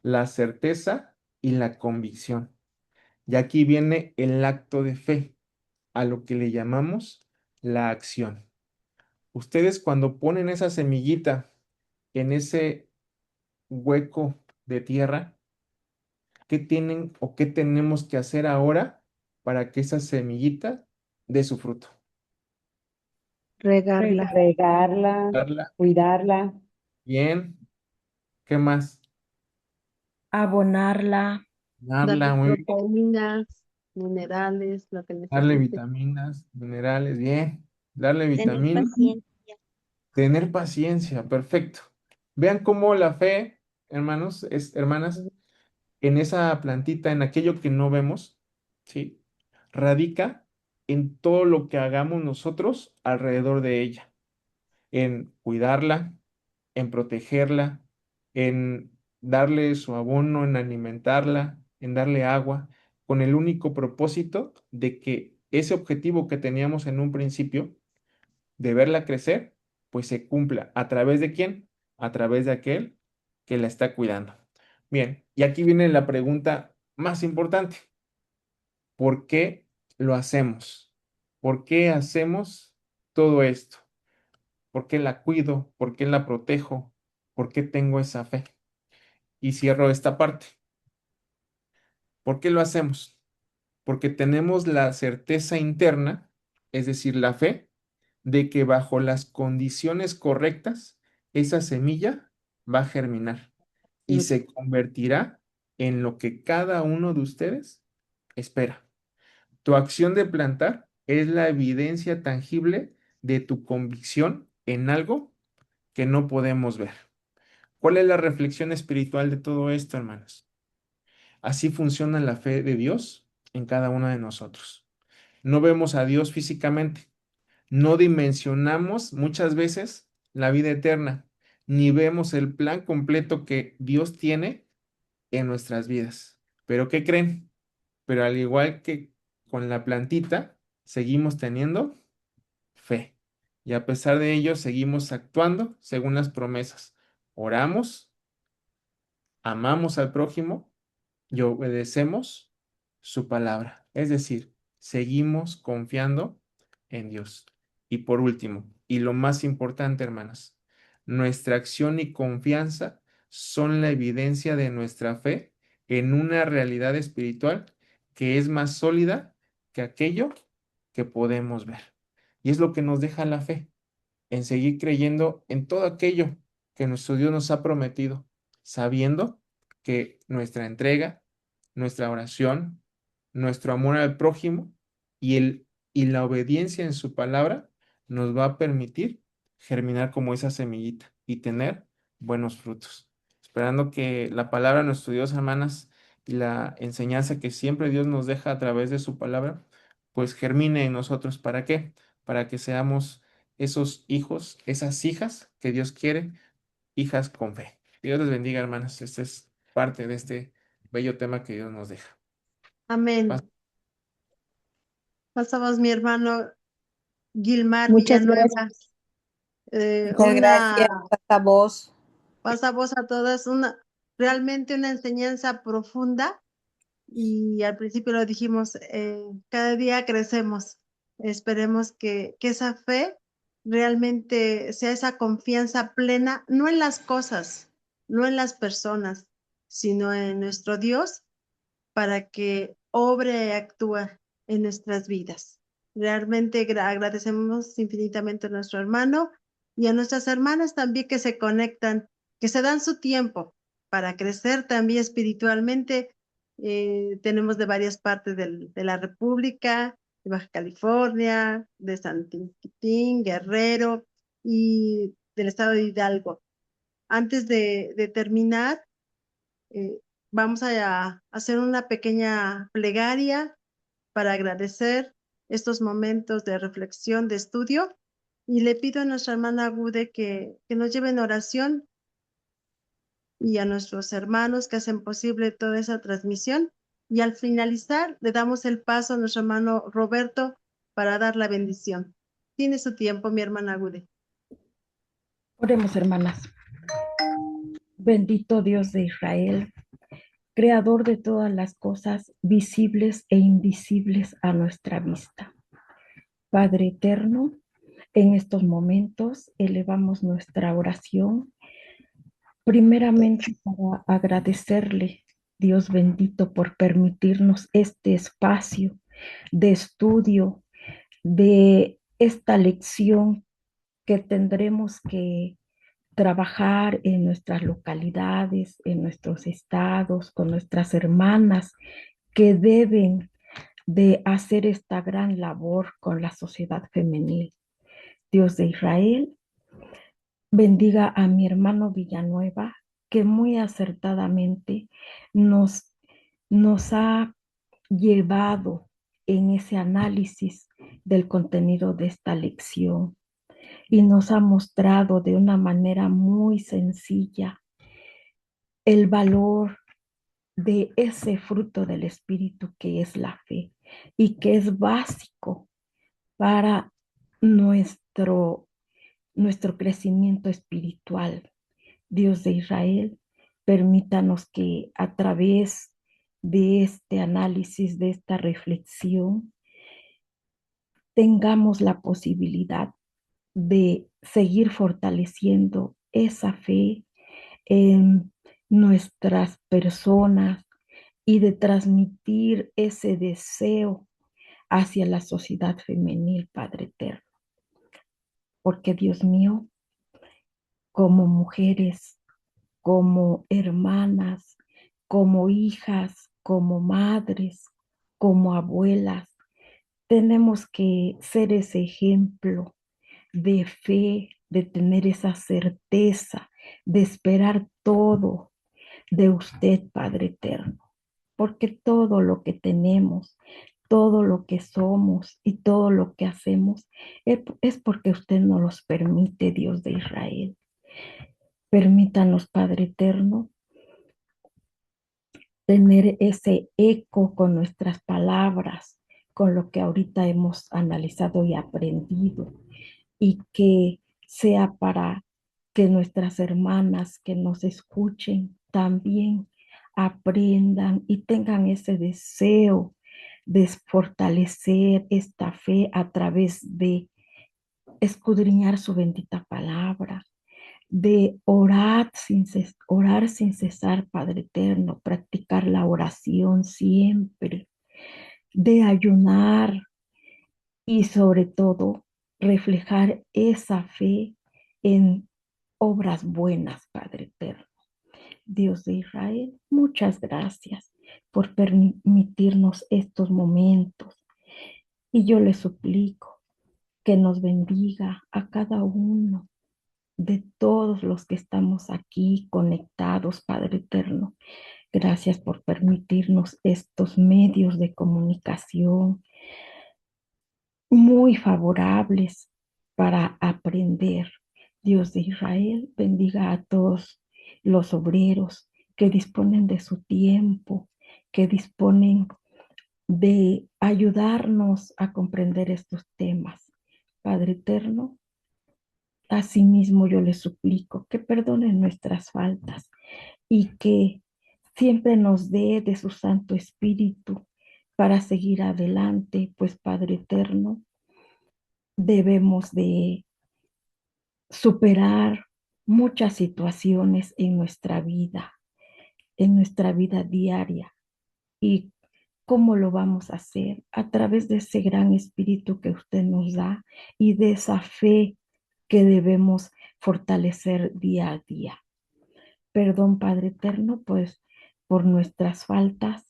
[SPEAKER 4] la certeza y la convicción. Y aquí viene el acto de fe, a lo que le llamamos la acción. Ustedes cuando ponen esa semillita en ese hueco de tierra, ¿qué tienen o qué tenemos que hacer ahora para que esa semillita dé su fruto?
[SPEAKER 6] Regarla.
[SPEAKER 5] Regarla,
[SPEAKER 4] Darla
[SPEAKER 5] cuidarla.
[SPEAKER 4] bien, ¿qué más?
[SPEAKER 9] Abonarla.
[SPEAKER 2] Darle
[SPEAKER 4] Darla muy bien,
[SPEAKER 2] proteínas, minerales, lo que
[SPEAKER 4] darle
[SPEAKER 2] necesite.
[SPEAKER 4] vitaminas, minerales, bien, darle
[SPEAKER 3] Tener
[SPEAKER 4] vitaminas,
[SPEAKER 3] paciencia.
[SPEAKER 4] tener paciencia, perfecto. Vean cómo la fe, hermanos, hermanas, en esa plantita, en aquello que no vemos, ¿sí? Radica en todo lo que hagamos nosotros alrededor de ella, en cuidarla, en protegerla, en darle su abono, en alimentarla, en darle agua, con el único propósito de que ese objetivo que teníamos en un principio, de verla crecer, pues se cumpla. ¿A través de quién? A través de aquel que la está cuidando. Bien, y aquí viene la pregunta más importante. ¿Por qué lo hacemos? ¿Por qué hacemos todo esto? ¿Por qué la cuido? ¿Por qué la protejo? ¿Por qué tengo esa fe? Y cierro esta parte. ¿Por qué lo hacemos? porque tenemos la certeza interna, es decir, la fe, de que bajo las condiciones correctas, esa semilla va a germinar y se convertirá en lo que cada uno de ustedes espera. Tu acción de plantar es la evidencia tangible de tu convicción en algo que no podemos ver. ¿Cuál es la reflexión espiritual de todo esto, hermanos? Así funciona la fe de Dios en cada uno de nosotros. No vemos a Dios físicamente, no dimensionamos muchas veces la vida eterna, ni vemos el plan completo que Dios tiene en nuestras vidas. ¿Pero qué creen? Pero al igual que con la plantita, seguimos teniendo fe. Y a pesar de ello, seguimos actuando según las promesas. Oramos, amamos al prójimo y obedecemos su palabra. Es decir, seguimos confiando en Dios. Y por último, y lo más importante, hermanas, nuestra acción y confianza son la evidencia de nuestra fe en una realidad espiritual que es más sólida que aquello que podemos ver. Y es lo que nos deja la fe, en seguir creyendo en todo aquello que nuestro Dios nos ha prometido, sabiendo que nuestra entrega, nuestra oración, nuestro amor al prójimo y la obediencia en su palabra nos va a permitir germinar como esa semillita y tener buenos frutos. Esperando que la palabra de nuestro Dios, hermanas, y la enseñanza que siempre Dios nos deja a través de su palabra, pues germine en nosotros. ¿Para qué? Para que seamos esos hijos, esas hijas que Dios quiere, hijas con fe. Dios les bendiga, hermanas. Esta es parte de este bello tema que Dios nos deja.
[SPEAKER 2] Amén. Pasamos mi hermano Gilmar
[SPEAKER 6] Muchas
[SPEAKER 2] Villanueva.
[SPEAKER 3] Muchas gracias. Hasta vos.
[SPEAKER 2] Pasa voz a todas, realmente una enseñanza profunda y al principio lo dijimos, cada día crecemos. Esperemos que esa fe realmente sea esa confianza plena, no en las cosas, no en las personas, sino en nuestro Dios, para que obre y actúe en nuestras vidas. Realmente agradecemos infinitamente a nuestro hermano y a nuestras hermanas también que se conectan, que se dan su tiempo para crecer también espiritualmente. Tenemos de varias partes de la República, de Baja California, de San Quintín, Guerrero y del estado de Hidalgo. Antes de terminar, vamos a hacer una pequeña plegaria para agradecer estos momentos de reflexión, de estudio, y le pido a nuestra hermana Gude que nos lleve en oración y a nuestros hermanos que hacen posible toda esa transmisión. Y al finalizar, le damos el paso a nuestro hermano Roberto para dar la bendición. Tiene su tiempo, mi hermana Gude.
[SPEAKER 9] Oremos, hermanas. Bendito Dios de Israel, creador de todas las cosas visibles e invisibles a nuestra vista. Padre eterno, en estos momentos elevamos nuestra oración, primeramente para agradecerle, Dios bendito, por permitirnos este espacio de estudio de esta lección que tendremos que trabajar en nuestras localidades, en nuestros estados, con nuestras hermanas que deben de hacer esta gran labor con la sociedad femenil. Dios de Israel, bendiga a mi hermano Villanueva, que muy acertadamente nos ha llevado en ese análisis del contenido de esta lección y nos ha mostrado de una manera muy sencilla el valor de ese fruto del Espíritu que es la fe y que es básico para nuestro crecimiento espiritual. Dios de Israel, permítanos que a través de este análisis, de esta reflexión, tengamos la posibilidad de seguir fortaleciendo esa fe en nuestras personas, y de transmitir ese deseo hacia la sociedad femenil, Padre eterno. Porque Dios mío, como mujeres, como hermanas, como hijas, como madres, como abuelas, tenemos que ser ese ejemplo de fe, de tener esa certeza, de esperar todo de usted, Padre eterno, porque todo lo que tenemos, todo lo que somos y todo lo que hacemos es porque usted nos los permite, Dios de Israel. Permítanos, Padre eterno, tener ese eco con nuestras palabras, con lo que ahorita hemos analizado y aprendido, y que sea para que nuestras hermanas que nos escuchen también aprendan y tengan ese deseo de fortalecer esta fe a través de escudriñar su bendita palabra, de orar sin cesar, Padre eterno, practicar la oración siempre, de ayunar y sobre todo reflejar esa fe en obras buenas, Padre eterno. Dios de Israel, muchas gracias por permitirnos estos momentos. Y yo le suplico que nos bendiga a cada uno de todos los que estamos aquí conectados, Padre eterno. Gracias por permitirnos estos medios de comunicación muy favorables para aprender. Dios de Israel, bendiga a todos los obreros que disponen de su tiempo, que disponen de ayudarnos a comprender estos temas. Padre eterno, asimismo yo les suplico que perdonen nuestras faltas y que siempre nos dé de su Santo Espíritu para seguir adelante, pues Padre eterno, debemos de superar muchas situaciones en nuestra vida diaria. ¿Y cómo lo vamos a hacer? A través de ese gran espíritu que usted nos da y de esa fe que debemos fortalecer día a día. Perdón, Padre eterno, pues por nuestras faltas.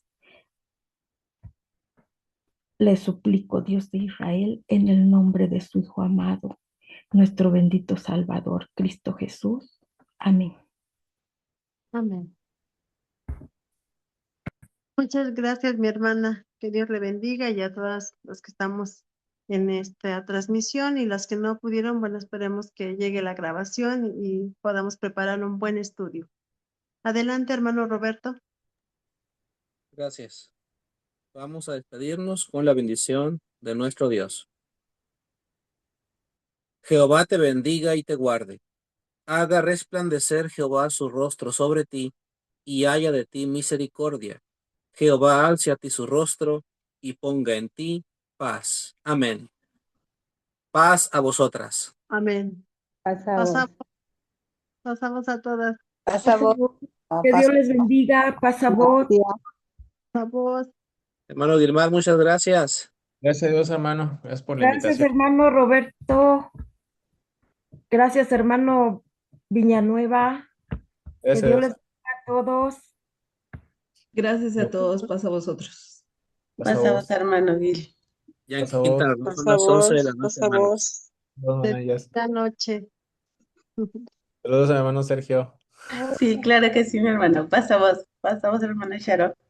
[SPEAKER 9] Le suplico, Dios de Israel, en el nombre de su Hijo amado, nuestro bendito Salvador, Cristo Jesús. Amén.
[SPEAKER 2] Amén. Muchas gracias, mi hermana. Que Dios le bendiga y a todas las que estamos en esta transmisión y las que no pudieron, bueno, esperemos que llegue la grabación y podamos preparar un buen estudio. Adelante, hermano Roberto.
[SPEAKER 10] Gracias. Vamos a despedirnos con la bendición de nuestro Dios. Jehová te bendiga y te guarde. Haga resplandecer Jehová su rostro sobre ti y haya de ti misericordia. Jehová alce a ti su rostro y ponga en ti paz. Amén. Paz a vosotras.
[SPEAKER 2] Amén.
[SPEAKER 5] Pasamos.
[SPEAKER 2] Pasamos a todas.
[SPEAKER 6] Pasamos.
[SPEAKER 9] Que Dios les bendiga. Paz a vos.
[SPEAKER 2] A vos.
[SPEAKER 10] Hermano Gilmar, muchas gracias.
[SPEAKER 4] Gracias a Dios, hermano. Gracias por la
[SPEAKER 9] Gracias,
[SPEAKER 4] invitación.
[SPEAKER 9] hermano Roberto. Gracias, hermano Villanueva. Que
[SPEAKER 4] Gracias a
[SPEAKER 9] Dios
[SPEAKER 4] Dios.
[SPEAKER 9] les bendiga a todos.
[SPEAKER 8] Gracias a todos. Paz a vosotros.
[SPEAKER 7] Pasamos, hermano Gil.
[SPEAKER 10] Ya en
[SPEAKER 4] Pasa vos.
[SPEAKER 10] Quintana Roo son las 11 de la noche, hermanos.
[SPEAKER 2] Esta noche.
[SPEAKER 4] Saludos a mi hermano Sergio.
[SPEAKER 7] Sí, claro que sí, mi hermano. Pasamos, hermano Sharon.